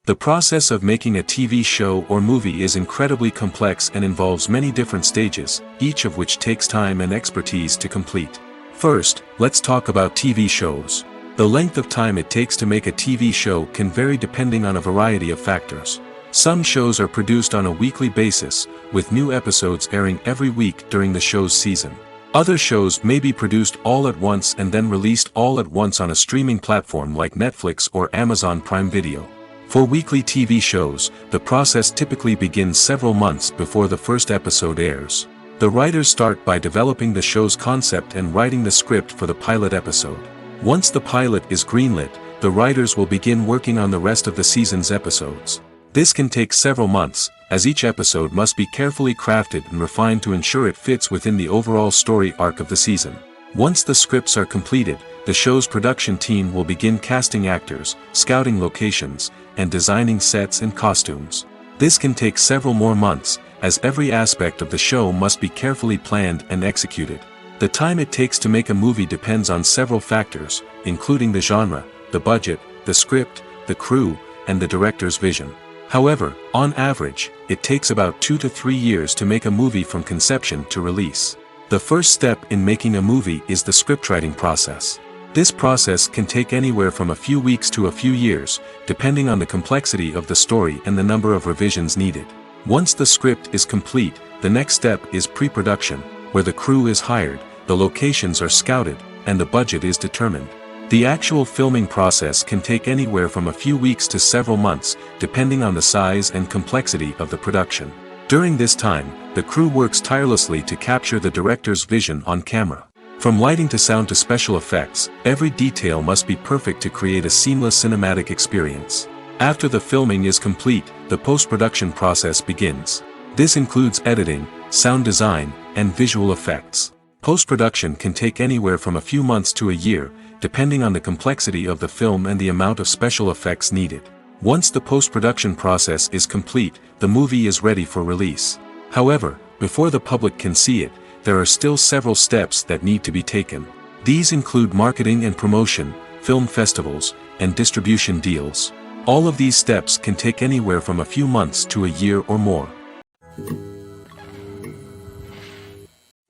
The process of making a TV show or movie is incredibly complex and involves many different stages, each of which takes time and expertise to complete. First, let's talk about TV shows. The length of time it takes to make a TV show can vary depending on a variety of factors. Some shows are produced on a weekly basis, with new episodes airing every week during the show's season. Other shows may be produced all at once and then released all at once on a streaming platform like Netflix or Amazon Prime Video. For weekly TV shows, the process typically begins several months before the first episode airs. The writers start by developing the show's concept and writing the script for the pilot episode. Once the pilot is greenlit, the writers will begin working on the rest of the season's episodes. This can take several months, as each episode must be carefully crafted and refined to ensure it fits within the overall story arc of the season. Once the scripts are completed, the show's production team will begin casting actors, scouting locations, and designing sets and costumes. This can take several more months, as every aspect of the show must be carefully planned and executed. The time it takes to make a movie depends on several factors, including the genre, the budget, the script, the crew, and the director's vision. However, on average, it takes about 2 to 3 years to make a movie from conception to release. The first step in making a movie is the scriptwriting process. This process can take anywhere from a few weeks to a few years, depending on the complexity of the story and the number of revisions needed. Once the script is complete, the next step is pre-production, where the crew is hired, the locations are scouted, and the budget is determined. The actual filming process can take anywhere from a few weeks to several months, depending on the size and complexity of the production. During this time, the crew works tirelessly to capture the director's vision on camera. From lighting to sound to special effects, every detail must be perfect to create a seamless cinematic experience. After the filming is complete, the post-production process begins. This includes editing, sound design, and visual effects. Post-production can take anywhere from a few months to a year, depending on the complexity of the film and the amount of special effects needed. Once the post-production process is complete, the movie is ready for release. However, before the public can see it, there are still several steps that need to be taken. These include marketing and promotion, film festivals, and distribution deals. All of these steps can take anywhere from a few months to a year or more.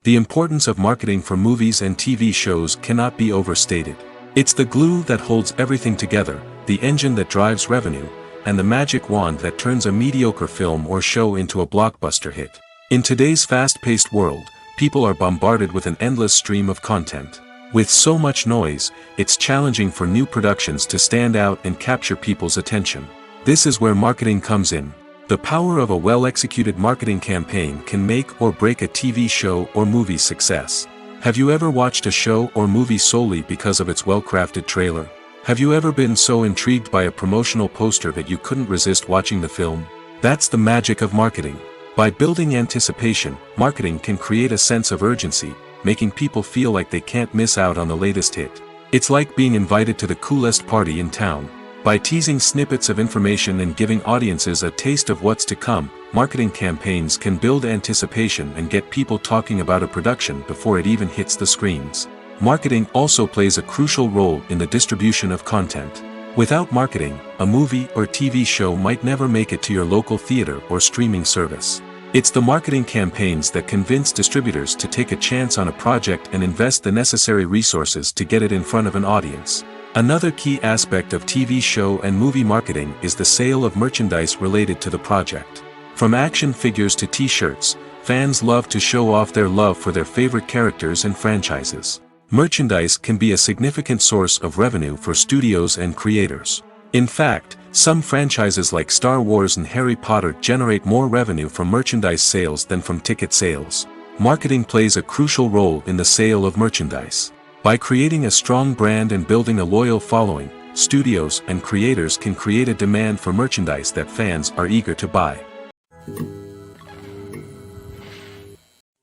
The importance of marketing for movies and TV shows cannot be overstated. It's the glue that holds everything together, the engine that drives revenue, and the magic wand that turns a mediocre film or show into a blockbuster hit. In today's fast-paced world, people are bombarded with an endless stream of content. With so much noise, it's challenging for new productions to stand out and capture people's attention. This is where marketing comes in. The power of a well-executed marketing campaign can make or break a TV show or movie's success. Have you ever watched a show or movie solely because of its well-crafted trailer? Have you ever been so intrigued by a promotional poster that you couldn't resist watching the film? That's the magic of marketing. By building anticipation, marketing can create a sense of urgency, making people feel like they can't miss out on the latest hit. It's like being invited to the coolest party in town. By teasing snippets of information and giving audiences a taste of what's to come, marketing campaigns can build anticipation and get people talking about a production before it even hits the screens. Marketing also plays a crucial role in the distribution of content. Without marketing, a movie or TV show might never make it to your local theater or streaming service. It's the marketing campaigns that convince distributors to take a chance on a project and invest the necessary resources to get it in front of an audience. Another key aspect of TV show and movie marketing is the sale of merchandise related to the project. From action figures to t-shirts, fans love to show off their love for their favorite characters and franchises. Merchandise can be a significant source of revenue for studios and creators. In fact, some franchises like Star Wars and Harry Potter generate more revenue from merchandise sales than from ticket sales. Marketing plays a crucial role in the sale of merchandise. By creating a strong brand and building a loyal following, studios and creators can create a demand for merchandise that fans are eager to buy.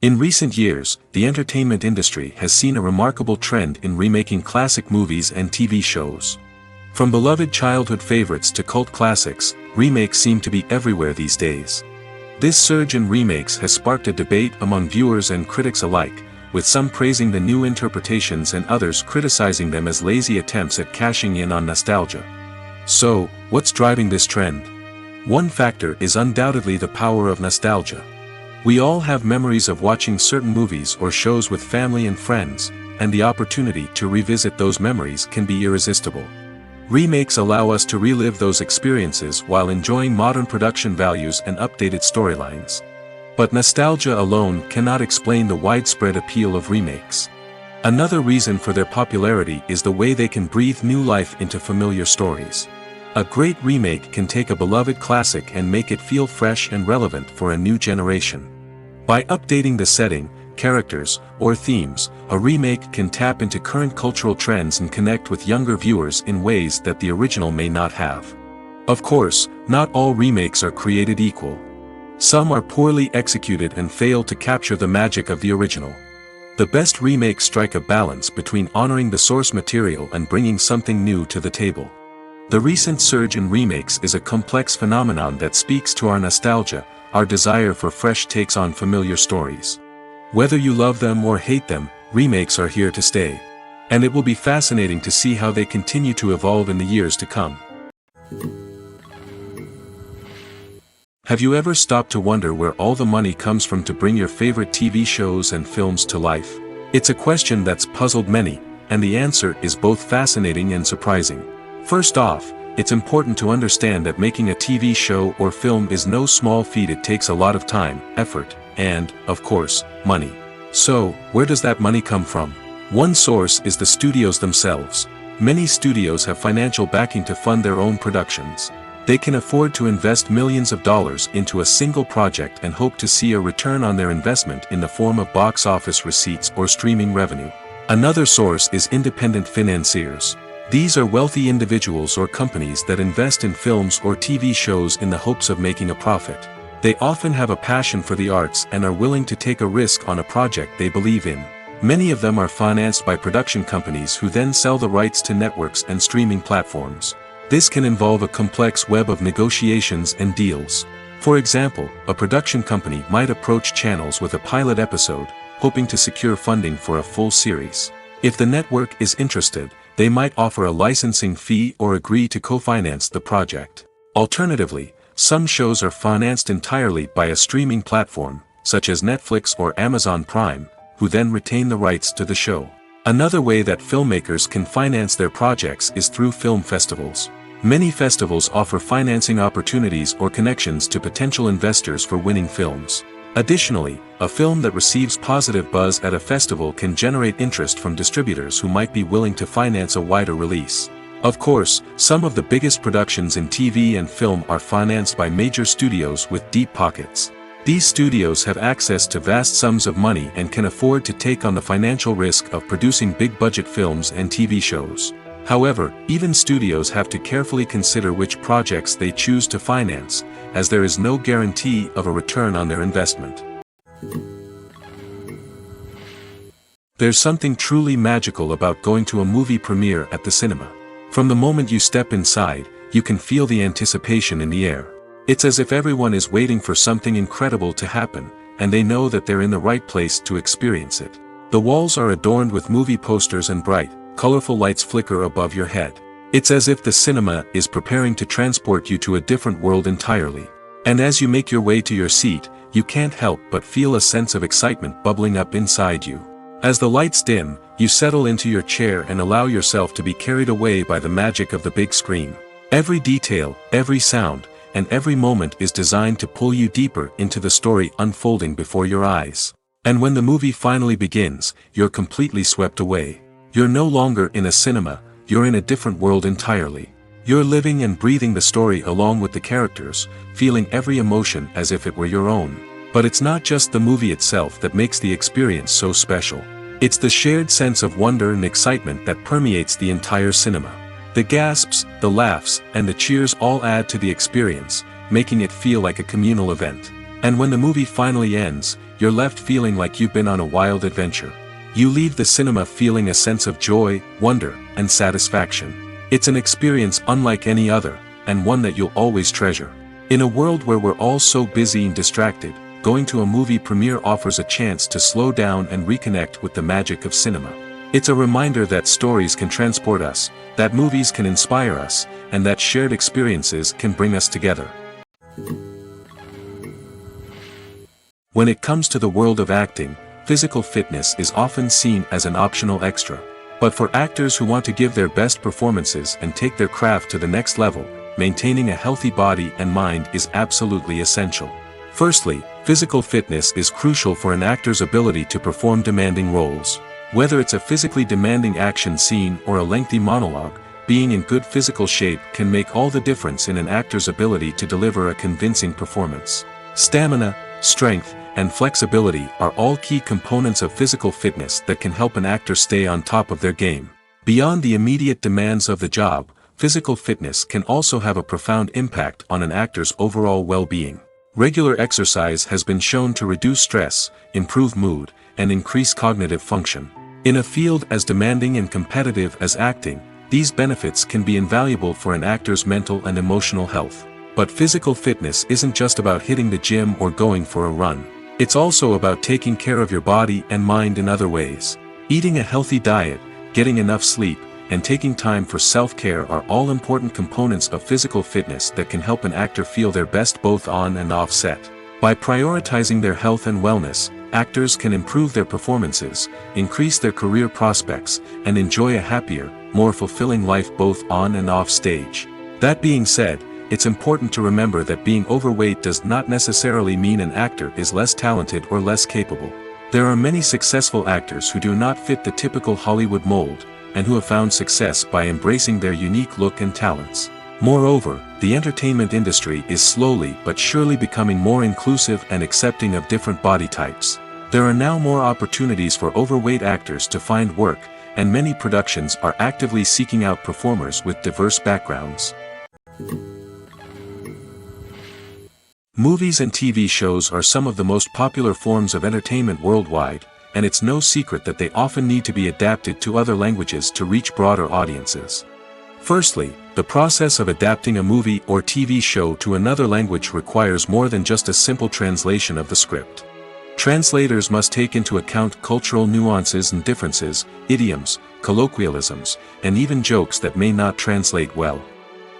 In recent years, the entertainment industry has seen a remarkable trend in remaking classic movies and TV shows. From beloved childhood favorites to cult classics, remakes seem to be everywhere these days. This surge in remakes has sparked a debate among viewers and critics alike, with some praising the new interpretations and others criticizing them as lazy attempts at cashing in on nostalgia. So, what's driving this trend? One factor is undoubtedly the power of nostalgia. We all have memories of watching certain movies or shows with family and friends, and the opportunity to revisit those memories can be irresistible. Remakes allow us to relive those experiences while enjoying modern production values and updated storylines. But nostalgia alone cannot explain the widespread appeal of remakes. Another reason for their popularity is the way they can breathe new life into familiar stories. A great remake can take a beloved classic and make it feel fresh and relevant for a new generation. By updating the setting, characters, or themes, a remake can tap into current cultural trends and connect with younger viewers in ways that the original may not have. Of course, not all remakes are created equal. Some are poorly executed and fail to capture the magic of the original. The best remakes strike a balance between honoring the source material and bringing something new to the table. The recent surge in remakes is a complex phenomenon that speaks to our nostalgia, our desire for fresh takes on familiar stories. Whether you love them or hate them, remakes are here to stay. And it will be fascinating to see how they continue to evolve in the years to come. Have you ever stopped to wonder where all the money comes from to bring your favorite TV shows and films to life? It's a question that's puzzled many, and the answer is both fascinating and surprising. First off, it's important to understand that making a TV show or film is no small feat. It takes a lot of time, effort, and, of course, money. So, where does that money come from? One source is the studios themselves. Many studios have financial backing to fund their own productions. They can afford to invest millions of dollars into a single project and hope to see a return on their investment in the form of box office receipts or streaming revenue. Another source is independent financiers. These are wealthy individuals or companies that invest in films or TV shows in the hopes of making a profit. They often have a passion for the arts and are willing to take a risk on a project they believe in. Many of them are financed by production companies who then sell the rights to networks and streaming platforms. This can involve a complex web of negotiations and deals. For example, a production company might approach channels with a pilot episode, hoping to secure funding for a full series. If the network is interested, they might offer a licensing fee or agree to co-finance the project. Alternatively, some shows are financed entirely by a streaming platform, such as Netflix or Amazon Prime, who then retain the rights to the show. Another way that filmmakers can finance their projects is through film festivals. Many festivals offer financing opportunities or connections to potential investors for winning films. Additionally, a film that receives positive buzz at a festival can generate interest from distributors who might be willing to finance a wider release. Of course, some of the biggest productions in TV and film are financed by major studios with deep pockets. These studios have access to vast sums of money and can afford to take on the financial risk of producing big-budget films and TV shows. However, even studios have to carefully consider which projects they choose to finance, as there is no guarantee of a return on their investment. There's something truly magical about going to a movie premiere at the cinema. From the moment you step inside, you can feel the anticipation in the air. It's as if everyone is waiting for something incredible to happen, and they know that they're in the right place to experience it. The walls are adorned with movie posters and bright, colorful lights flicker above your head. It's as if the cinema is preparing to transport you to a different world entirely. And as you make your way to your seat, you can't help but feel a sense of excitement bubbling up inside you. As the lights dim, you settle into your chair and allow yourself to be carried away by the magic of the big screen. Every detail, every sound, and every moment is designed to pull you deeper into the story unfolding before your eyes. And when the movie finally begins, you're completely swept away. You're no longer in a cinema, you're in a different world entirely. You're living and breathing the story along with the characters, feeling every emotion as if it were your own. But it's not just the movie itself that makes the experience so special. It's the shared sense of wonder and excitement that permeates the entire cinema. The gasps, the laughs, and the cheers all add to the experience, making it feel like a communal event. And when the movie finally ends, you're left feeling like you've been on a wild adventure. You leave the cinema feeling a sense of joy, wonder, and satisfaction. It's an experience unlike any other, and one that you'll always treasure. In a world where we're all so busy and distracted, going to a movie premiere offers a chance to slow down and reconnect with the magic of cinema. It's a reminder that stories can transport us, that movies can inspire us, and that shared experiences can bring us together. When it comes to the world of acting, physical fitness is often seen as an optional extra. But for actors who want to give their best performances and take their craft to the next level, maintaining a healthy body and mind is absolutely essential. Firstly, physical fitness is crucial for an actor's ability to perform demanding roles. Whether it's a physically demanding action scene or a lengthy monologue, being in good physical shape can make all the difference in an actor's ability to deliver a convincing performance. Stamina, strength, and flexibility are all key components of physical fitness that can help an actor stay on top of their game. Beyond the immediate demands of the job, physical fitness can also have a profound impact on an actor's overall well-being. Regular exercise has been shown to reduce stress, improve mood, and increase cognitive function. In a field as demanding and competitive as acting, these benefits can be invaluable for an actor's mental and emotional health. But physical fitness isn't just about hitting the gym or going for a run. It's also about taking care of your body and mind in other ways. Eating a healthy diet, getting enough sleep, and taking time for self-care are all important components of physical fitness that can help an actor feel their best both on and off set. By prioritizing their health and wellness, actors can improve their performances, increase their career prospects, and enjoy a happier, more fulfilling life both on and off stage. That being said, it's important to remember that being overweight does not necessarily mean an actor is less talented or less capable. There are many successful actors who do not fit the typical Hollywood mold, and who have found success by embracing their unique look and talents. Moreover, the entertainment industry is slowly but surely becoming more inclusive and accepting of different body types. There are now more opportunities for overweight actors to find work, and many productions are actively seeking out performers with diverse backgrounds. Movies and TV shows are some of the most popular forms of entertainment worldwide, and it's no secret that they often need to be adapted to other languages to reach broader audiences. Firstly, the process of adapting a movie or TV show to another language requires more than just a simple translation of the script. Translators must take into account cultural nuances and differences, idioms, colloquialisms, and even jokes that may not translate well.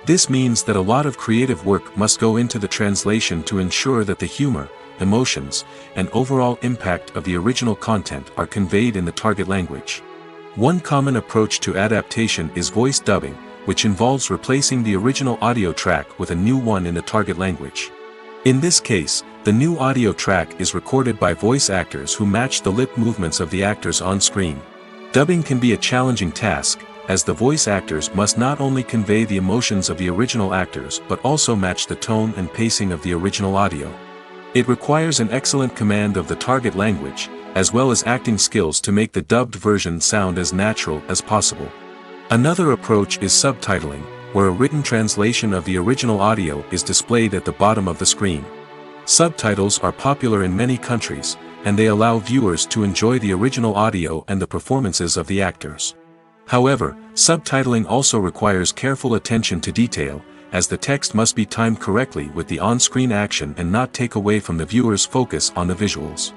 This means that a lot of creative work must go into the translation to ensure that the humor, emotions, and overall impact of the original content are conveyed in the target language. One common approach to adaptation is voice dubbing, which involves replacing the original audio track with a new one in the target language. In this case, the new audio track is recorded by voice actors who match the lip movements of the actors on screen. Dubbing can be a challenging task, as the voice actors must not only convey the emotions of the original actors but also match the tone and pacing of the original audio. It requires an excellent command of the target language, as well as acting skills to make the dubbed version sound as natural as possible. Another approach is subtitling, where a written translation of the original audio is displayed at the bottom of the screen. Subtitles are popular in many countries, and they allow viewers to enjoy the original audio and the performances of the actors. However, subtitling also requires careful attention to detail, as the text must be timed correctly with the on-screen action and not take away from the viewer's focus on the visuals.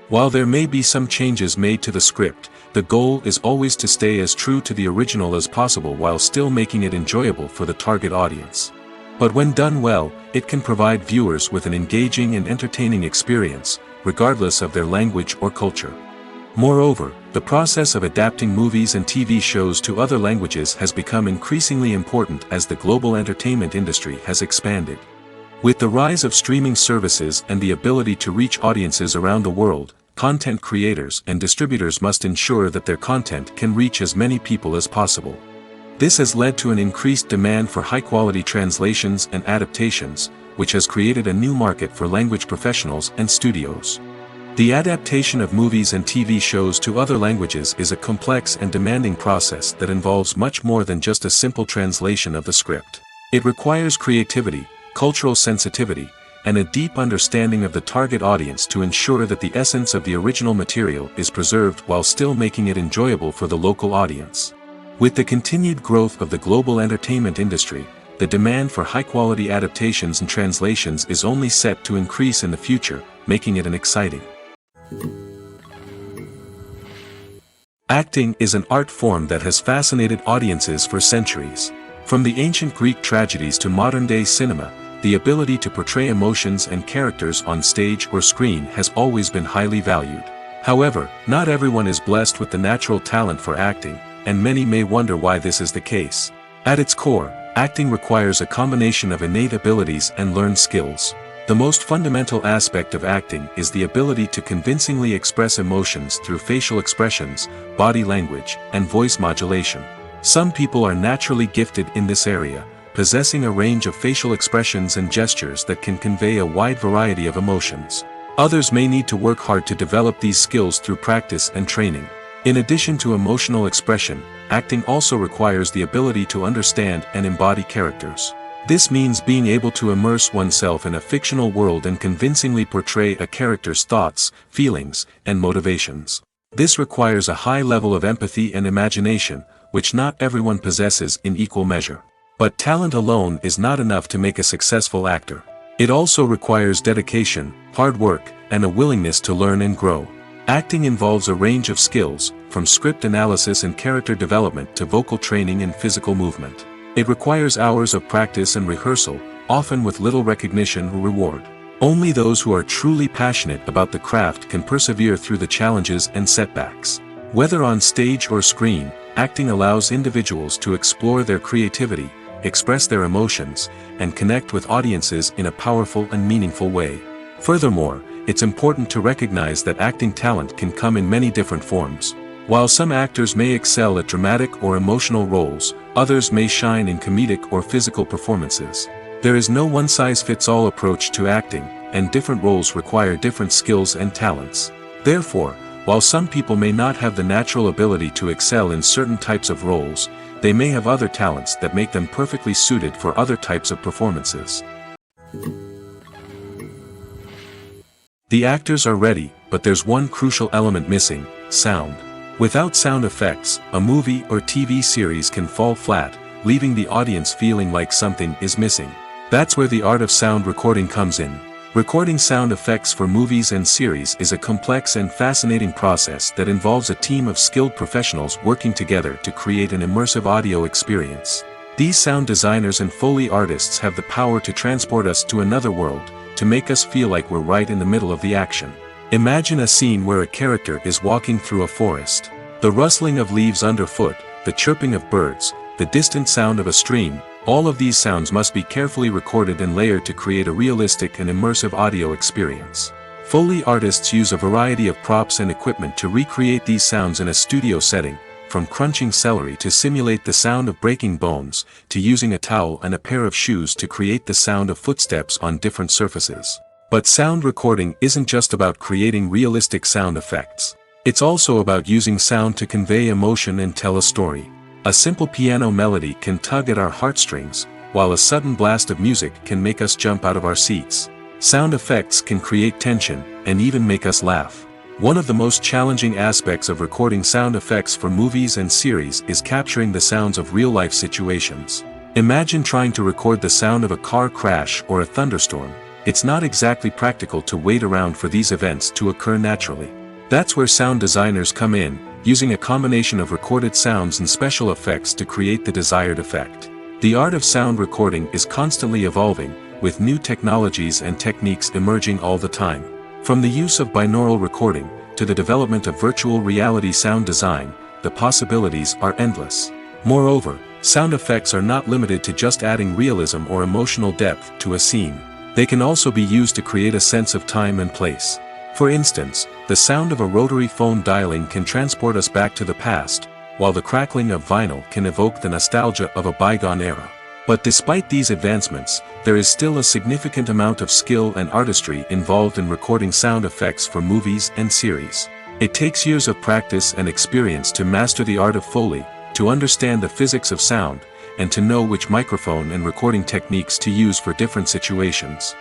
While there may be some changes made to the script, the goal is always to stay as true to the original as possible while still making it enjoyable for the target audience. But when done well, it can provide viewers with an engaging and entertaining experience, regardless of their language or culture. Moreover, the process of adapting movies and TV shows to other languages has become increasingly important as the global entertainment industry has expanded. With the rise of streaming services and the ability to reach audiences around the world, content creators and distributors must ensure that their content can reach as many people as possible. This has led to an increased demand for high-quality translations and adaptations, which has created a new market for language professionals and studios. The adaptation of movies and TV shows to other languages is a complex and demanding process that involves much more than just a simple translation of the script. It requires creativity, cultural sensitivity, and a deep understanding of the target audience to ensure that the essence of the original material is preserved while still making it enjoyable for the local audience. With the continued growth of the global entertainment industry, the demand for high-quality adaptations and translations is only set to increase in the future, making it an exciting. Acting is an art form that has fascinated audiences for centuries. From the ancient Greek tragedies to modern-day cinema, the ability to portray emotions and characters on stage or screen has always been highly valued. However, not everyone is blessed with the natural talent for acting, and many may wonder why this is the case. At its core, acting requires a combination of innate abilities and learned skills. The most fundamental aspect of acting is the ability to convincingly express emotions through facial expressions, body language, and voice modulation. Some people are naturally gifted in this area, possessing a range of facial expressions and gestures that can convey a wide variety of emotions. Others may need to work hard to develop these skills through practice and training. In addition to emotional expression, acting also requires the ability to understand and embody characters. This means being able to immerse oneself in a fictional world and convincingly portray a character's thoughts, feelings, and motivations. This requires a high level of empathy and imagination, which not everyone possesses in equal measure. But talent alone is not enough to make a successful actor. It also requires dedication, hard work, and a willingness to learn and grow. Acting involves a range of skills, from script analysis and character development to vocal training and physical movement. It requires hours of practice and rehearsal, often with little recognition or reward. Only those who are truly passionate about the craft can persevere through the challenges and setbacks. Whether on stage or screen, acting allows individuals to explore their creativity, express their emotions, and connect with audiences in a powerful and meaningful way. Furthermore, it's important to recognize that acting talent can come in many different forms. While some actors may excel at dramatic or emotional roles, others may shine in comedic or physical performances. There is no one-size-fits-all approach to acting, and different roles require different skills and talents. Therefore, while some people may not have the natural ability to excel in certain types of roles, they may have other talents that make them perfectly suited for other types of performances. The actors are ready, but there's one crucial element missing: sound. Without sound effects, a movie or TV series can fall flat, leaving the audience feeling like something is missing. That's where the art of sound recording comes in. Recording sound effects for movies and series is a complex and fascinating process that involves a team of skilled professionals working together to create an immersive audio experience. These sound designers and Foley artists have the power to transport us to another world, to make us feel like we're right in the middle of the action. Imagine a scene where a character is walking through a forest. The rustling of leaves underfoot, the chirping of birds, the distant sound of a stream, all of these sounds must be carefully recorded and layered to create a realistic and immersive audio experience. Foley artists use a variety of props and equipment to recreate these sounds in a studio setting, from crunching celery to simulate the sound of breaking bones, to using a towel and a pair of shoes to create the sound of footsteps on different surfaces. But sound recording isn't just about creating realistic sound effects. It's also about using sound to convey emotion and tell a story. A simple piano melody can tug at our heartstrings, while a sudden blast of music can make us jump out of our seats. Sound effects can create tension, and even make us laugh. One of the most challenging aspects of recording sound effects for movies and series is capturing the sounds of real-life situations. Imagine trying to record the sound of a car crash or a thunderstorm. It's not exactly practical to wait around for these events to occur naturally. That's where sound designers come in, using a combination of recorded sounds and special effects to create the desired effect. The art of sound recording is constantly evolving, with new technologies and techniques emerging all the time. From the use of binaural recording, to the development of virtual reality sound design, the possibilities are endless. Moreover, sound effects are not limited to just adding realism or emotional depth to a scene. They can also be used to create a sense of time and place. For instance, the sound of a rotary phone dialing can transport us back to the past, while the crackling of vinyl can evoke the nostalgia of a bygone era. But despite these advancements, there is still a significant amount of skill and artistry involved in recording sound effects for movies and series. It takes years of practice and experience to master the art of Foley, to understand the physics of sound, and to know which microphone and recording techniques to use for different situations.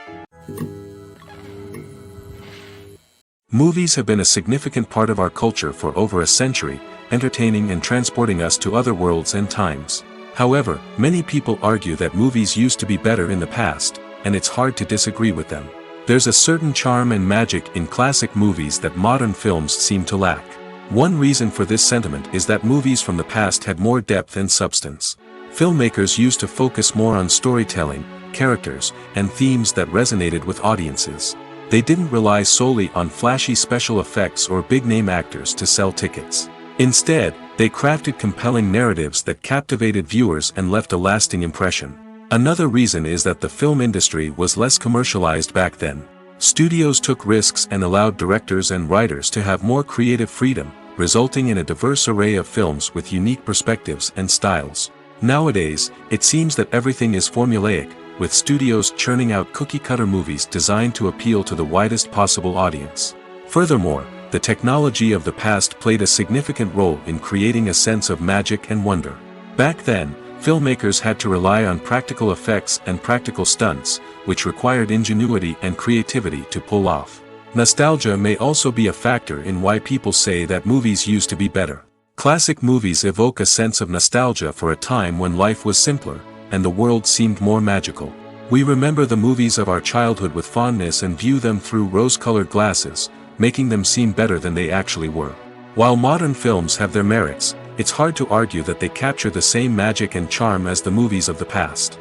Movies have been a significant part of our culture for over a century, entertaining and transporting us to other worlds and times. However, many people argue that movies used to be better in the past, and it's hard to disagree with them. There's a certain charm and magic in classic movies that modern films seem to lack. One reason for this sentiment is that movies from the past had more depth and substance. Filmmakers used to focus more on storytelling, characters, and themes that resonated with audiences. They didn't rely solely on flashy special effects or big-name actors to sell tickets. Instead, they crafted compelling narratives that captivated viewers and left a lasting impression. Another reason is that the film industry was less commercialized back then. Studios took risks and allowed directors and writers to have more creative freedom, resulting in a diverse array of films with unique perspectives and styles. Nowadays, it seems that everything is formulaic, with studios churning out cookie-cutter movies designed to appeal to the widest possible audience. Furthermore, the technology of the past played a significant role in creating a sense of magic and wonder. Back then, filmmakers had to rely on practical effects and practical stunts, which required ingenuity and creativity to pull off. Nostalgia may also be a factor in why people say that movies used to be better. Classic movies evoke a sense of nostalgia for a time when life was simpler, and the world seemed more magical. We remember the movies of our childhood with fondness and view them through rose-colored glasses, making them seem better than they actually were. While modern films have their merits, it's hard to argue that they capture the same magic and charm as the movies of the past.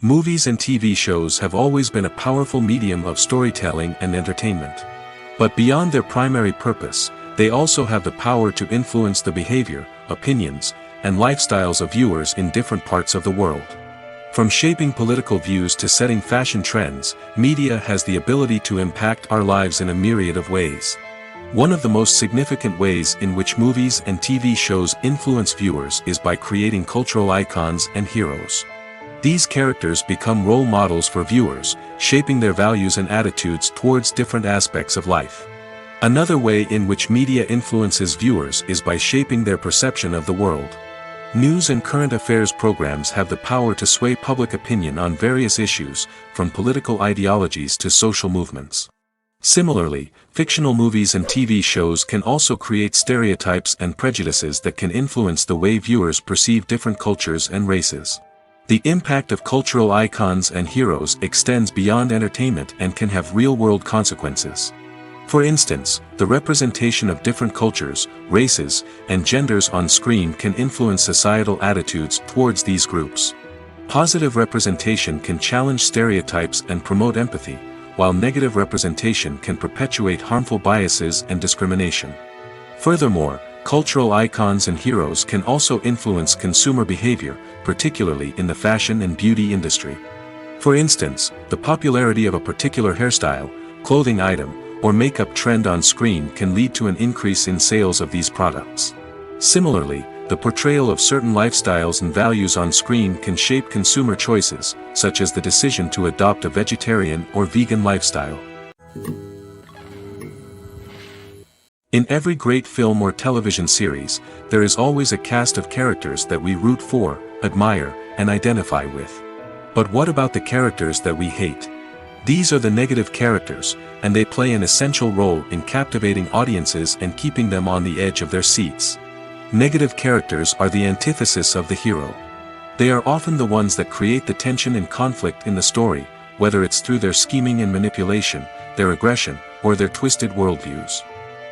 Movies and TV shows have always been a powerful medium of storytelling and entertainment. But beyond their primary purpose, they also have the power to influence the behavior, opinions, and lifestyles of viewers in different parts of the world. From shaping political views to setting fashion trends, media has the ability to impact our lives in a myriad of ways. One of the most significant ways in which movies and TV shows influence viewers is by creating cultural icons and heroes. These characters become role models for viewers, shaping their values and attitudes towards different aspects of life. Another way in which media influences viewers is by shaping their perception of the world. News and current affairs programs have the power to sway public opinion on various issues, from political ideologies to social movements. Similarly, fictional movies and TV shows can also create stereotypes and prejudices that can influence the way viewers perceive different cultures and races. The impact of cultural icons and heroes extends beyond entertainment and can have real-world consequences. For instance, the representation of different cultures, races, and genders on screen can influence societal attitudes towards these groups. Positive representation can challenge stereotypes and promote empathy, while negative representation can perpetuate harmful biases and discrimination. Furthermore, cultural icons and heroes can also influence consumer behavior, particularly in the fashion and beauty industry. For instance, the popularity of a particular hairstyle, clothing item, or makeup trend on screen can lead to an increase in sales of these products. Similarly, the portrayal of certain lifestyles and values on screen can shape consumer choices, such as the decision to adopt a vegetarian or vegan lifestyle. In every great film or television series, there is always a cast of characters that we root for, admire, and identify with. But what about the characters that we hate? These are the negative characters, and they play an essential role in captivating audiences and keeping them on the edge of their seats. Negative characters are the antithesis of the hero. They are often the ones that create the tension and conflict in the story, whether it's through their scheming and manipulation, their aggression, or their twisted worldviews.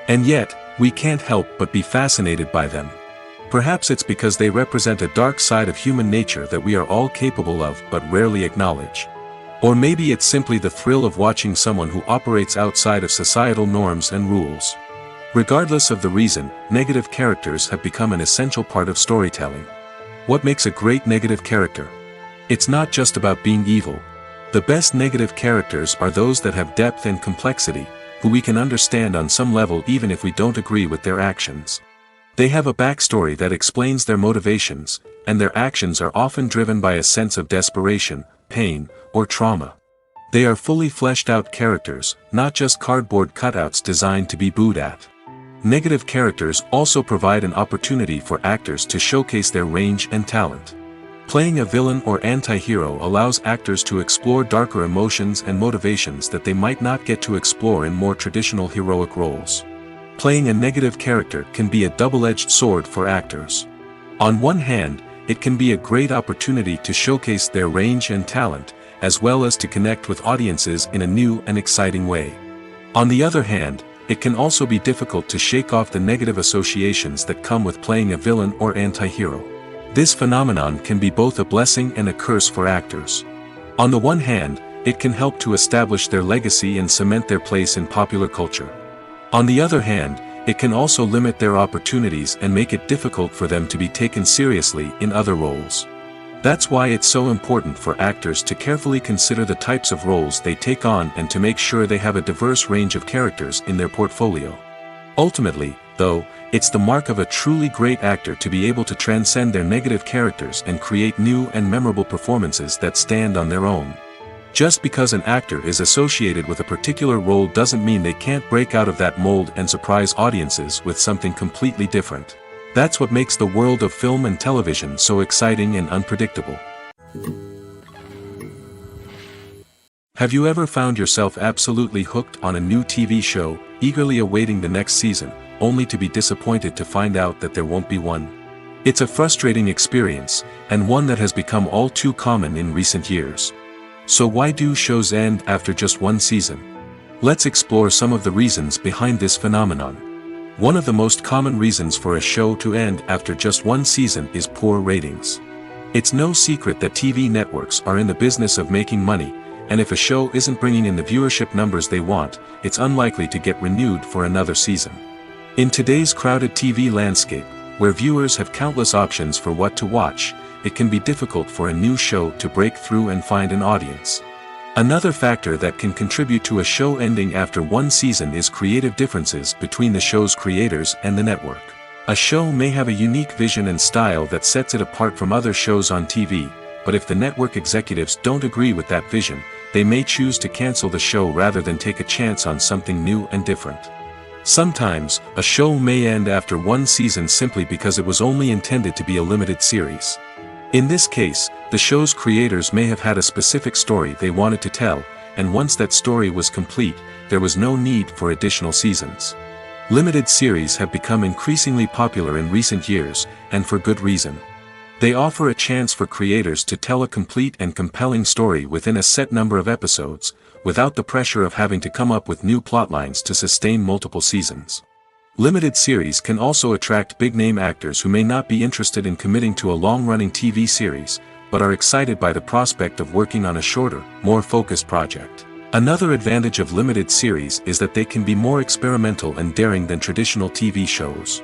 And yet, we can't help but be fascinated by them. Perhaps it's because they represent a dark side of human nature that we are all capable of but rarely acknowledge. Or maybe it's simply the thrill of watching someone who operates outside of societal norms and rules. Regardless of the reason, negative characters have become an essential part of storytelling. What makes a great negative character? It's not just about being evil. The best negative characters are those that have depth and complexity, who we can understand on some level even if we don't agree with their actions. They have a backstory that explains their motivations, and their actions are often driven by a sense of desperation, pain, or trauma. They are fully fleshed out characters, not just cardboard cutouts designed to be booed at. Negative characters also provide an opportunity for actors to showcase their range and talent. Playing a villain or anti-hero allows actors to explore darker emotions and motivations that they might not get to explore in more traditional heroic roles. Playing a negative character can be a double-edged sword for actors. On one hand, it can be a great opportunity to showcase their range and talent, as well as to connect with audiences in a new and exciting way. On the other hand, it can also be difficult to shake off the negative associations that come with playing a villain or anti-hero. This phenomenon can be both a blessing and a curse for actors. On the one hand, it can help to establish their legacy and cement their place in popular culture. On the other hand, it can also limit their opportunities and make it difficult for them to be taken seriously in other roles. That's why it's so important for actors to carefully consider the types of roles they take on and to make sure they have a diverse range of characters in their portfolio. Ultimately, though, it's the mark of a truly great actor to be able to transcend their negative characters and create new and memorable performances that stand on their own. Just because an actor is associated with a particular role doesn't mean they can't break out of that mold and surprise audiences with something completely different. That's what makes the world of film and television so exciting and unpredictable. Have you ever found yourself absolutely hooked on a new TV show, eagerly awaiting the next season, only to be disappointed to find out that there won't be one? It's a frustrating experience, and one that has become all too common in recent years. So why do shows end after just one season? Let's explore some of the reasons behind this phenomenon. One of the most common reasons for a show to end after just one season is poor ratings. It's no secret that TV networks are in the business of making money, and if a show isn't bringing in the viewership numbers they want, it's unlikely to get renewed for another season. In today's crowded TV landscape, where viewers have countless options for what to watch, it can be difficult for a new show to break through and find an audience. Another factor that can contribute to a show ending after one season is creative differences between the show's creators and the network. A show may have a unique vision and style that sets it apart from other shows on TV, but if the network executives don't agree with that vision, they may choose to cancel the show rather than take a chance on something new and different. Sometimes, a show may end after one season simply because it was only intended to be a limited series. In this case, the show's creators may have had a specific story they wanted to tell, and once that story was complete, there was no need for additional seasons. Limited series have become increasingly popular in recent years, and for good reason. They offer a chance for creators to tell a complete and compelling story within a set number of episodes, without the pressure of having to come up with new plotlines to sustain multiple seasons. Limited series can also attract big-name actors who may not be interested in committing to a long-running TV series, but are excited by the prospect of working on a shorter, more focused project. Another advantage of limited series is that they can be more experimental and daring than traditional TV shows.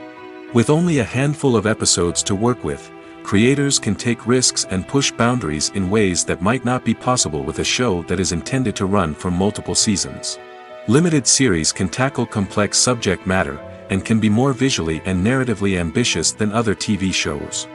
With only a handful of episodes to work with, creators can take risks and push boundaries in ways that might not be possible with a show that is intended to run for multiple seasons. Limited series can tackle complex subject matter, and can be more visually and narratively ambitious than other TV shows.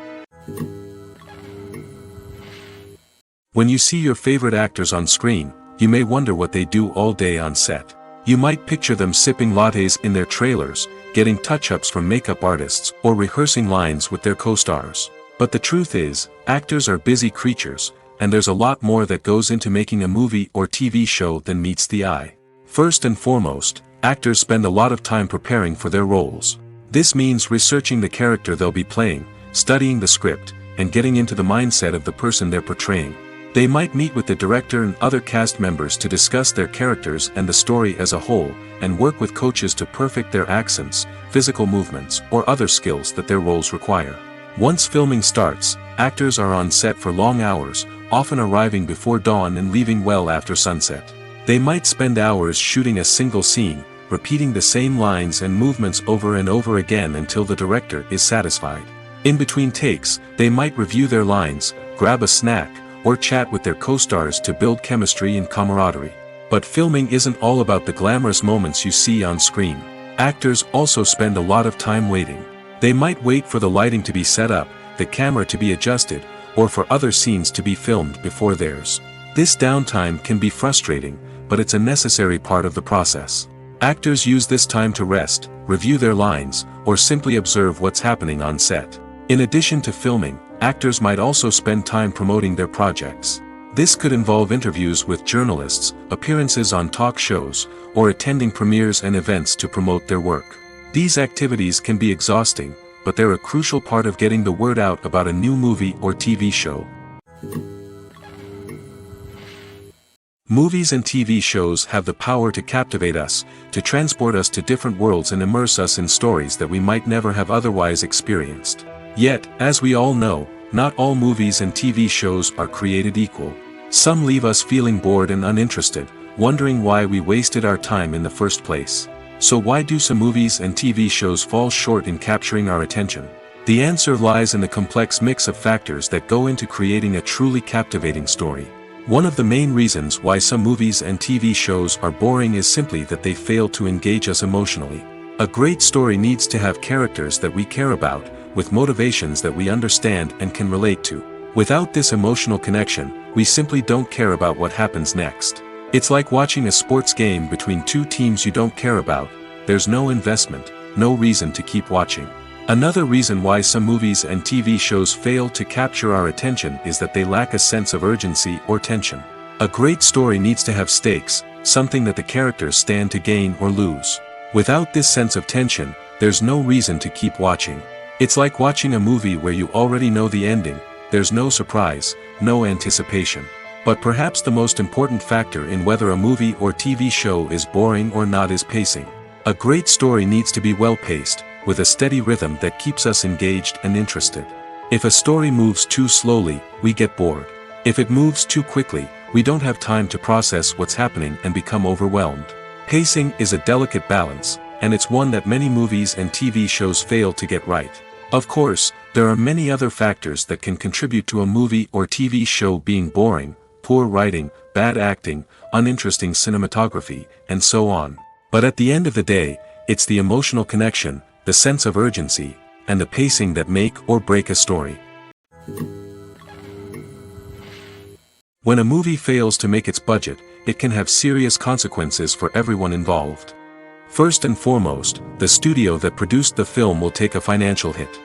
When you see your favorite actors on screen, you may wonder what they do all day on set. You might picture them sipping lattes in their trailers, getting touch-ups from makeup artists, or rehearsing lines with their co-stars. But the truth is, actors are busy creatures, and there's a lot more that goes into making a movie or TV show than meets the eye. First and foremost, actors spend a lot of time preparing for their roles. This means researching the character they'll be playing, studying the script, and getting into the mindset of the person they're portraying. They might meet with the director and other cast members to discuss their characters and the story as a whole, and work with coaches to perfect their accents, physical movements, or other skills that their roles require. Once filming starts, actors are on set for long hours, often arriving before dawn and leaving well after sunset. They might spend hours shooting a single scene, repeating the same lines and movements over and over again until the director is satisfied. In between takes, they might review their lines, grab a snack, or chat with their co-stars to build chemistry and camaraderie. But filming isn't all about the glamorous moments you see on screen. Actors also spend a lot of time waiting. They might wait for the lighting to be set up, the camera to be adjusted, or for other scenes to be filmed before theirs. This downtime can be frustrating, but it's a necessary part of the process. Actors use this time to rest, review their lines, or simply observe what's happening on set. In addition to filming, actors might also spend time promoting their projects. This could involve interviews with journalists, appearances on talk shows, or attending premieres and events to promote their work. These activities can be exhausting, but they're a crucial part of getting the word out about a new movie or TV show. Movies and TV shows have the power to captivate us, to transport us to different worlds and immerse us in stories that we might never have otherwise experienced. Yet, as we all know, not all movies and TV shows are created equal. Some leave us feeling bored and uninterested, wondering why we wasted our time in the first place. So why do some movies and TV shows fall short in capturing our attention? The answer lies in the complex mix of factors that go into creating a truly captivating story. One of the main reasons why some movies and TV shows are boring is simply that they fail to engage us emotionally. A great story needs to have characters that we care about, with motivations that we understand and can relate to. Without this emotional connection, we simply don't care about what happens next. It's like watching a sports game between two teams you don't care about. There's no investment, no reason to keep watching. Another reason why some movies and TV shows fail to capture our attention is that they lack a sense of urgency or tension. A great story needs to have stakes, something that the characters stand to gain or lose. Without this sense of tension, there's no reason to keep watching. It's like watching a movie where you already know the ending, there's no surprise, no anticipation. But perhaps the most important factor in whether a movie or TV show is boring or not is pacing. A great story needs to be well-paced, with a steady rhythm that keeps us engaged and interested. If a story moves too slowly, we get bored. If it moves too quickly, we don't have time to process what's happening and become overwhelmed. Pacing is a delicate balance, and it's one that many movies and TV shows fail to get right. Of course, there are many other factors that can contribute to a movie or TV show being boring: poor writing, bad acting, uninteresting cinematography, and so on. But at the end of the day, it's the emotional connection, the sense of urgency, and the pacing that make or break a story. When a movie fails to make its budget, it can have serious consequences for everyone involved. First and foremost, the studio that produced the film will take a financial hit.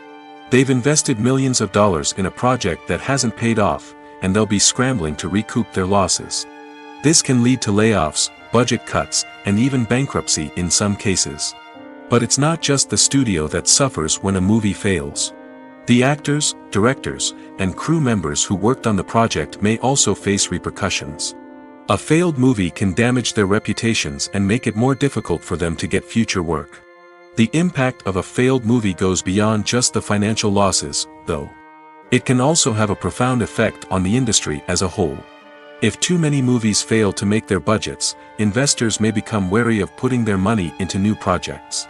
They've invested millions of dollars in a project that hasn't paid off, and they'll be scrambling to recoup their losses. This can lead to layoffs, budget cuts, and even bankruptcy in some cases. But it's not just the studio that suffers when a movie fails. The actors, directors, and crew members who worked on the project may also face repercussions. A failed movie can damage their reputations and make it more difficult for them to get future work. The impact of a failed movie goes beyond just the financial losses, though. It can also have a profound effect on the industry as a whole. If too many movies fail to make their budgets, investors may become wary of putting their money into new projects.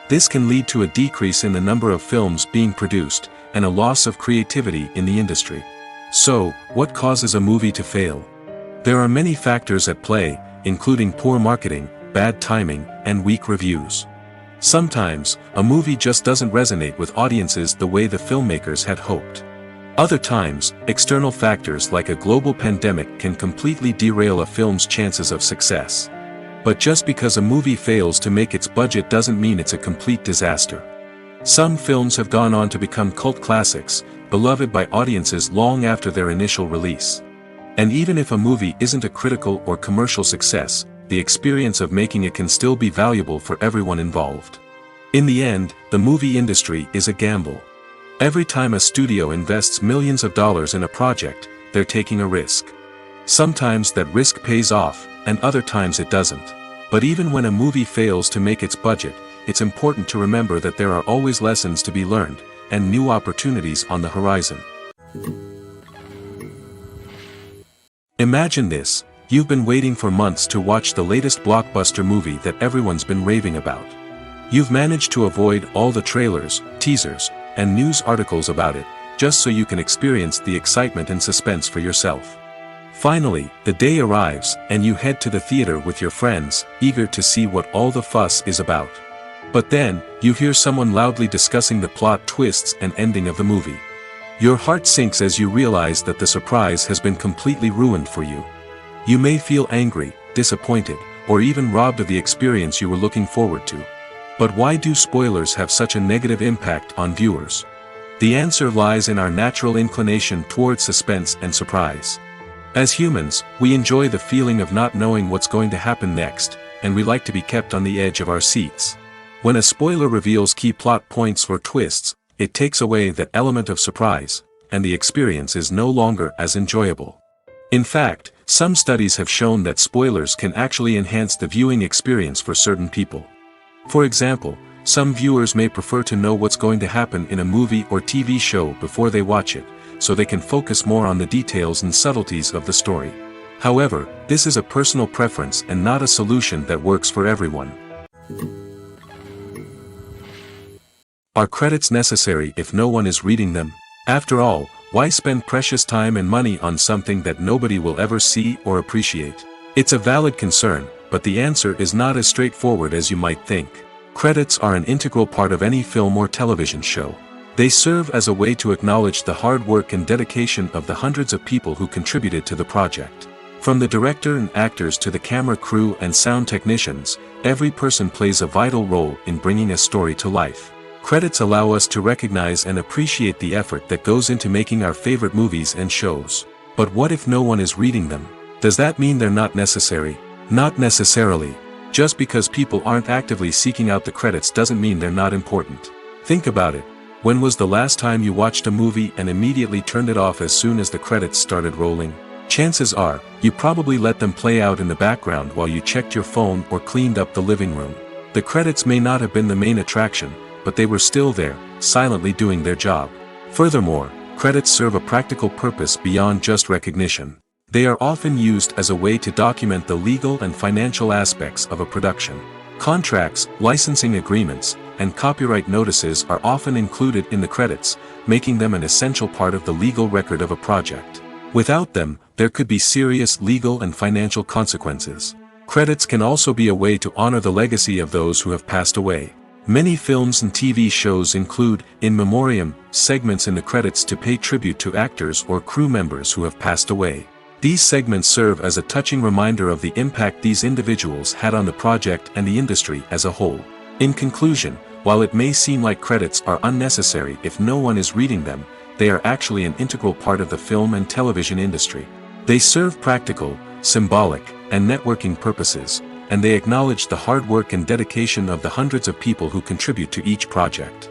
This can lead to a decrease in the number of films being produced, and a loss of creativity in the industry. So, what causes a movie to fail? There are many factors at play, including poor marketing, bad timing, and weak reviews. Sometimes, a movie just doesn't resonate with audiences the way the filmmakers had hoped. Other times, external factors like a global pandemic can completely derail a film's chances of success. But just because a movie fails to make its budget doesn't mean it's a complete disaster. Some films have gone on to become cult classics, beloved by audiences long after their initial release. And even if a movie isn't a critical or commercial success, the experience of making it can still be valuable for everyone involved. In the end, the movie industry is a gamble. Every time a studio invests millions of dollars in a project, they're taking a risk. Sometimes that risk pays off, and other times it doesn't. But even when a movie fails to make its budget, it's important to remember that there are always lessons to be learned, and new opportunities on the horizon. Imagine this: you've been waiting for months to watch the latest blockbuster movie that everyone's been raving about. You've managed to avoid all the trailers, teasers, and news articles about it, just so you can experience the excitement and suspense for yourself. Finally, the day arrives, and you head to the theater with your friends, eager to see what all the fuss is about. But then, you hear someone loudly discussing the plot twists and ending of the movie. Your heart sinks as you realize that the surprise has been completely ruined for you. You may feel angry, disappointed, or even robbed of the experience you were looking forward to. But why do spoilers have such a negative impact on viewers? The answer lies in our natural inclination towards suspense and surprise. As humans, we enjoy the feeling of not knowing what's going to happen next, and we like to be kept on the edge of our seats. When a spoiler reveals key plot points or twists, it takes away that element of surprise, and the experience is no longer as enjoyable. In fact, some studies have shown that spoilers can actually enhance the viewing experience for certain people. For example, some viewers may prefer to know what's going to happen in a movie or TV show before they watch it, so they can focus more on the details and subtleties of the story. However, this is a personal preference and not a solution that works for everyone. Are credits necessary if no one is reading them? After all, why spend precious time and money on something that nobody will ever see or appreciate? It's a valid concern, but the answer is not as straightforward as you might think. Credits are an integral part of any film or television show. They serve as a way to acknowledge the hard work and dedication of the hundreds of people who contributed to the project. From the director and actors to the camera crew and sound technicians, every person plays a vital role in bringing a story to life. Credits allow us to recognize and appreciate the effort that goes into making our favorite movies and shows. But what if no one is reading them? Does that mean they're not necessary? Not necessarily. Just because people aren't actively seeking out the credits doesn't mean they're not important. Think about it. When was the last time you watched a movie and immediately turned it off as soon as the credits started rolling? Chances are, you probably let them play out in the background while you checked your phone or cleaned up the living room. The credits may not have been the main attraction, but they were still there, silently doing their job. Furthermore, credits serve a practical purpose beyond just recognition. They are often used as a way to document the legal and financial aspects of a production. Contracts, licensing agreements, and copyright notices are often included in the credits, making them an essential part of the legal record of a project. Without them, there could be serious legal and financial consequences. Credits can also be a way to honor the legacy of those who have passed away. Many films and TV shows include, in memoriam, segments in the credits to pay tribute to actors or crew members who have passed away. These segments serve as a touching reminder of the impact these individuals had on the project and the industry as a whole. In conclusion, while it may seem like credits are unnecessary if no one is reading them, they are actually an integral part of the film and television industry. They serve practical, symbolic, and networking purposes, and they acknowledge the hard work and dedication of the hundreds of people who contribute to each project.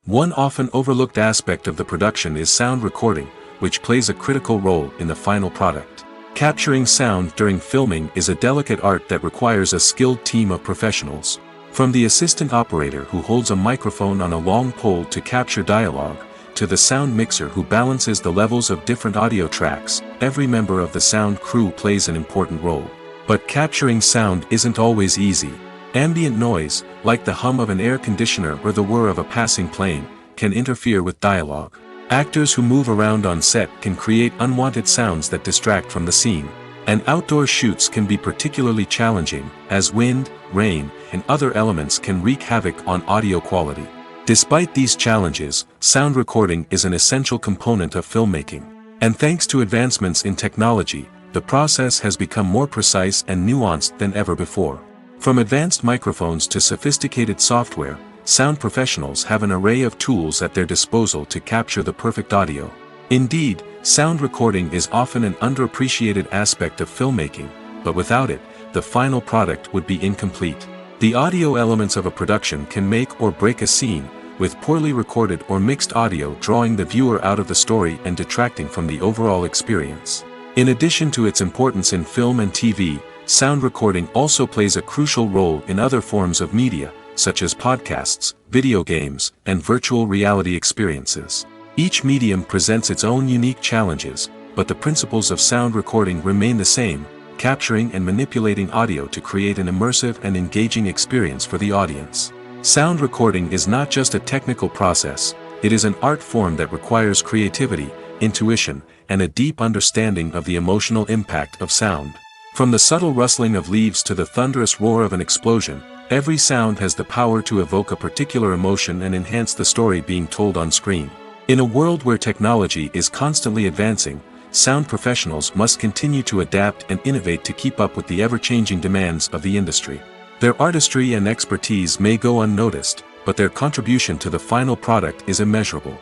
One often overlooked aspect of the production is sound recording, which plays a critical role in the final product. Capturing sound during filming is a delicate art that requires a skilled team of professionals. From the assistant operator who holds a microphone on a long pole to capture dialogue, to the sound mixer who balances the levels of different audio tracks, every member of the sound crew plays an important role. But capturing sound isn't always easy. Ambient noise, like the hum of an air conditioner or the whir of a passing plane, can interfere with dialogue. Actors who move around on set can create unwanted sounds that distract from the scene. And outdoor shoots can be particularly challenging, as wind, rain, and other elements can wreak havoc on audio quality. Despite these challenges, sound recording is an essential component of filmmaking. And thanks to advancements in technology, the process has become more precise and nuanced than ever before. From advanced microphones to sophisticated software, sound professionals have an array of tools at their disposal to capture the perfect audio. Indeed, sound recording is often an underappreciated aspect of filmmaking, but without it, the final product would be incomplete. The audio elements of a production can make or break a scene, with poorly recorded or mixed audio drawing the viewer out of the story and detracting from the overall experience. In addition to its importance in film and TV, sound recording also plays a crucial role in other forms of media, such as podcasts, video games, and virtual reality experiences. Each medium presents its own unique challenges, but the principles of sound recording remain the same, capturing and manipulating audio to create an immersive and engaging experience for the audience. Sound recording is not just a technical process, it is an art form that requires creativity, intuition, and a deep understanding of the emotional impact of sound. From the subtle rustling of leaves to the thunderous roar of an explosion, every sound has the power to evoke a particular emotion and enhance the story being told on screen. In a world where technology is constantly advancing, sound professionals must continue to adapt and innovate to keep up with the ever-changing demands of the industry. Their artistry and expertise may go unnoticed, but their contribution to the final product is immeasurable.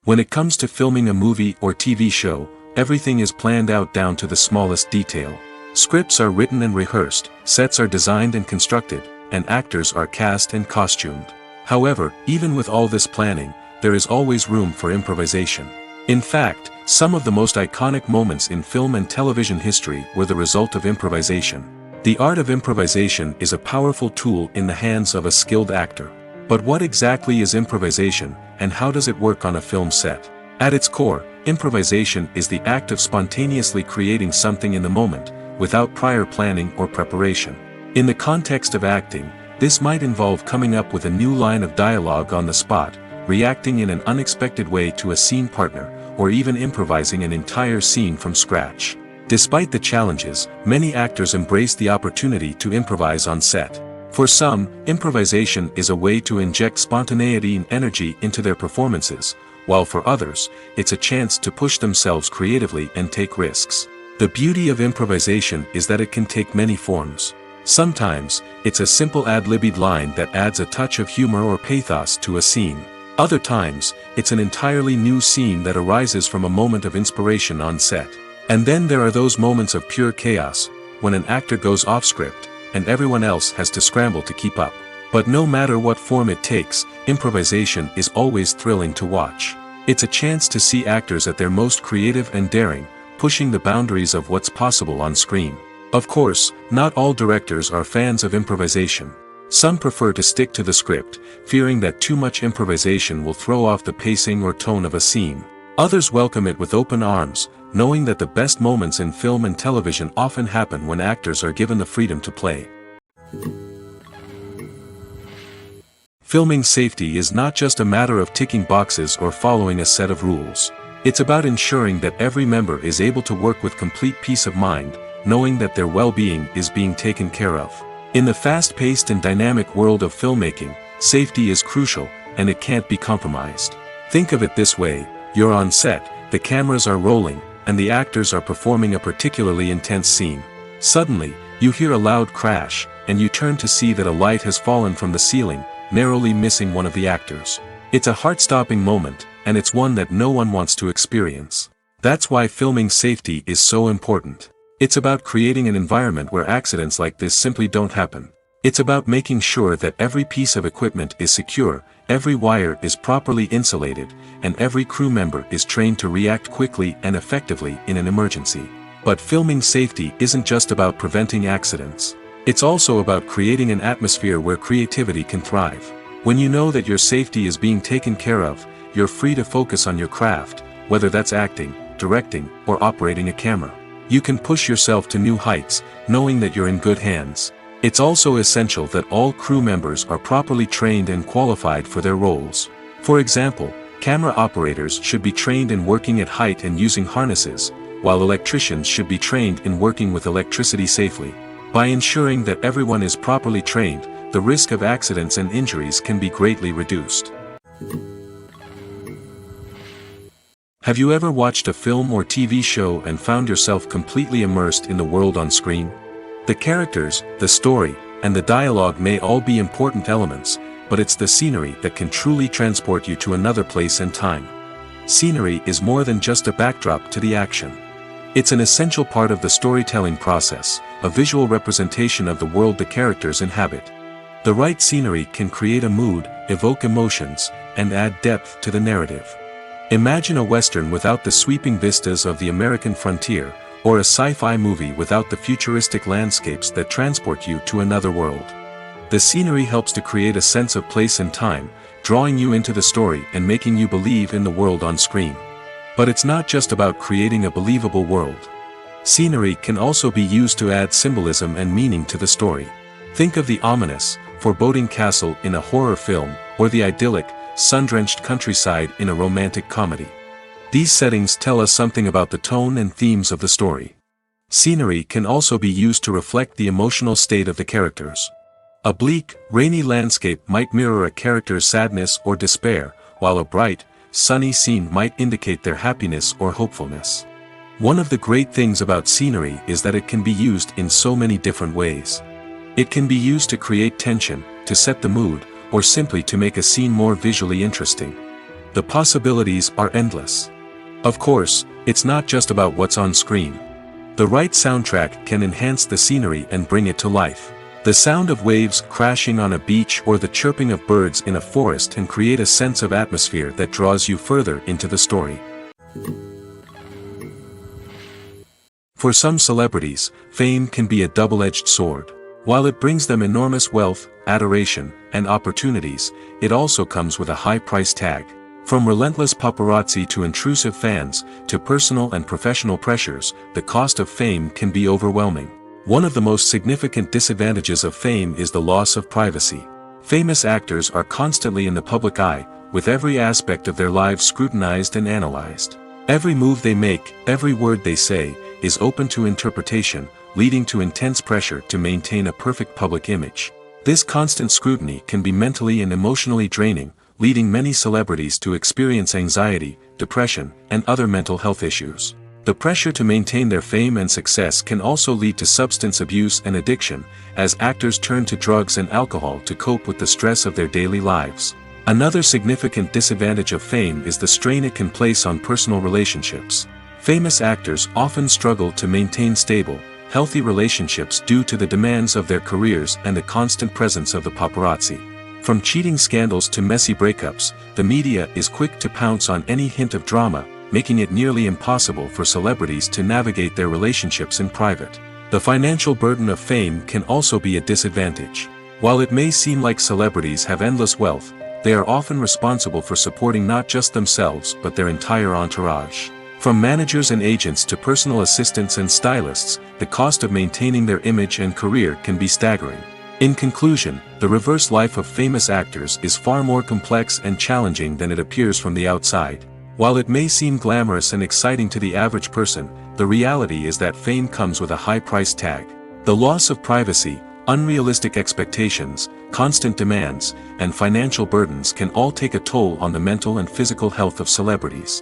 When it comes to filming a movie or TV show, everything is planned out down to the smallest detail. Scripts are written and rehearsed, sets are designed and constructed, and actors are cast and costumed. However, even with all this planning, there is always room for improvisation. In fact, some of the most iconic moments in film and television history were the result of improvisation. The art of improvisation is a powerful tool in the hands of a skilled actor. But what exactly is improvisation, and how does it work on a film set? At its core, improvisation is the act of spontaneously creating something in the moment, without prior planning or preparation. In the context of acting, this might involve coming up with a new line of dialogue on the spot, reacting in an unexpected way to a scene partner, or even improvising an entire scene from scratch. Despite the challenges, many actors embrace the opportunity to improvise on set. For some, improvisation is a way to inject spontaneity and energy into their performances, while for others, it's a chance to push themselves creatively and take risks. The beauty of improvisation is that it can take many forms. Sometimes, it's a simple ad-libbed line that adds a touch of humor or pathos to a scene. Other times, it's an entirely new scene that arises from a moment of inspiration on set. And then there are those moments of pure chaos, when an actor goes off script, and everyone else has to scramble to keep up. But no matter what form it takes, improvisation is always thrilling to watch. It's a chance to see actors at their most creative and daring, pushing the boundaries of what's possible on screen. Of course, not all directors are fans of improvisation. Some prefer to stick to the script, fearing that too much improvisation will throw off the pacing or tone of a scene. Others welcome it with open arms, knowing that the best moments in film and television often happen when actors are given the freedom to play. Filming safety is not just a matter of ticking boxes or following a set of rules. It's about ensuring that every member is able to work with complete peace of mind, knowing that their well-being is being taken care of. In the fast-paced and dynamic world of filmmaking, safety is crucial, and it can't be compromised. Think of it this way: you're on set, the cameras are rolling, and the actors are performing a particularly intense scene. Suddenly, you hear a loud crash, and you turn to see that a light has fallen from the ceiling, narrowly missing one of the actors. It's a heart-stopping moment, and it's one that no one wants to experience. That's why filming safety is so important. It's about creating an environment where accidents like this simply don't happen. It's about making sure that every piece of equipment is secure, every wire is properly insulated, and every crew member is trained to react quickly and effectively in an emergency. But filming safety isn't just about preventing accidents. It's also about creating an atmosphere where creativity can thrive. When you know that your safety is being taken care of, you're free to focus on your craft, whether that's acting, directing, or operating a camera. You can push yourself to new heights, knowing that you're in good hands. It's also essential that all crew members are properly trained and qualified for their roles. For example, camera operators should be trained in working at height and using harnesses, while electricians should be trained in working with electricity safely. By ensuring that everyone is properly trained, the risk of accidents and injuries can be greatly reduced. Have you ever watched a film or TV show and found yourself completely immersed in the world on screen? The characters, the story, and the dialogue may all be important elements, but it's the scenery that can truly transport you to another place and time. Scenery is more than just a backdrop to the action. It's an essential part of the storytelling process, a visual representation of the world the characters inhabit. The right scenery can create a mood, evoke emotions, and add depth to the narrative. Imagine a Western without the sweeping vistas of the American frontier, or a sci-fi movie without the futuristic landscapes that transport you to another world. The scenery helps to create a sense of place and time, drawing you into the story and making you believe in the world on screen. But it's not just about creating a believable world. Scenery can also be used to add symbolism and meaning to the story. Think of the ominous, foreboding castle in a horror film, or the idyllic, sun-drenched countryside in a romantic comedy. These settings tell us something about the tone and themes of the story. Scenery can also be used to reflect the emotional state of the characters. A bleak, rainy landscape might mirror a character's sadness or despair, while a bright, sunny scene might indicate their happiness or hopefulness. One of the great things about scenery is that it can be used in so many different ways. It can be used to create tension, to set the mood, or simply to make a scene more visually interesting. The possibilities are endless. Of course, it's not just about what's on screen. The right soundtrack can enhance the scenery and bring it to life. The sound of waves crashing on a beach or the chirping of birds in a forest can create a sense of atmosphere that draws you further into the story. For some celebrities, fame can be a double-edged sword. While it brings them enormous wealth, adoration, and opportunities, it also comes with a high price tag. From relentless paparazzi to intrusive fans, to personal and professional pressures, the cost of fame can be overwhelming. One of the most significant disadvantages of fame is the loss of privacy. Famous actors are constantly in the public eye, with every aspect of their lives scrutinized and analyzed. Every move they make, every word they say, is open to interpretation, leading to intense pressure to maintain a perfect public image. This constant scrutiny can be mentally and emotionally draining, leading many celebrities to experience anxiety, depression, and other mental health issues. The pressure to maintain their fame and success can also lead to substance abuse and addiction, as actors turn to drugs and alcohol to cope with the stress of their daily lives. Another significant disadvantage of fame is the strain it can place on personal relationships. Famous actors often struggle to maintain stable, healthy relationships due to the demands of their careers and the constant presence of the paparazzi. From cheating scandals to messy breakups, the media is quick to pounce on any hint of drama, making it nearly impossible for celebrities to navigate their relationships in private. The financial burden of fame can also be a disadvantage. While it may seem like celebrities have endless wealth, they are often responsible for supporting not just themselves but their entire entourage. From managers and agents to personal assistants and stylists, the cost of maintaining their image and career can be staggering. In conclusion, the reverse life of famous actors is far more complex and challenging than it appears from the outside. While it may seem glamorous and exciting to the average person, the reality is that fame comes with a high price tag. The loss of privacy, unrealistic expectations, constant demands, and financial burdens can all take a toll on the mental and physical health of celebrities.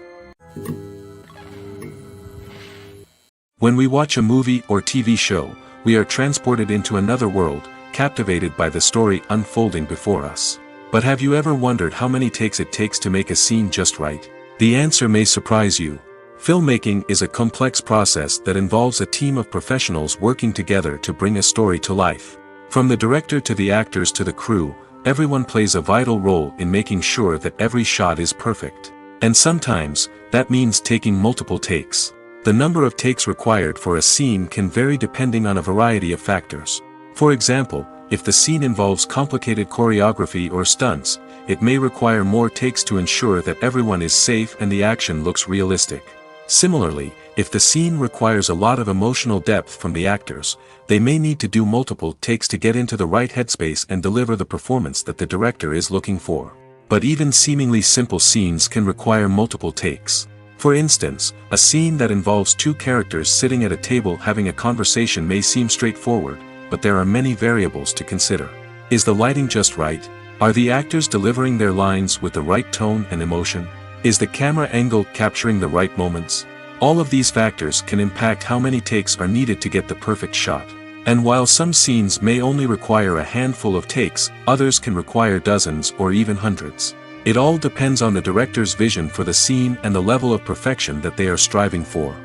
When we watch a movie or TV show, we are transported into another world, captivated by the story unfolding before us. But have you ever wondered how many takes it takes to make a scene just right? The answer may surprise you. Filmmaking is a complex process that involves a team of professionals working together to bring a story to life. From the director to the actors to the crew, everyone plays a vital role in making sure that every shot is perfect. And sometimes, that means taking multiple takes. The number of takes required for a scene can vary depending on a variety of factors. For example, if the scene involves complicated choreography or stunts, it may require more takes to ensure that everyone is safe and the action looks realistic. Similarly, if the scene requires a lot of emotional depth from the actors, they may need to do multiple takes to get into the right headspace and deliver the performance that the director is looking for. But even seemingly simple scenes can require multiple takes. For instance, a scene that involves two characters sitting at a table having a conversation may seem straightforward, but there are many variables to consider. Is the lighting just right? Are the actors delivering their lines with the right tone and emotion? Is the camera angle capturing the right moments? All of these factors can impact how many takes are needed to get the perfect shot. And while some scenes may only require a handful of takes, others can require dozens or even hundreds. It all depends on the director's vision for the scene and the level of perfection that they are striving for.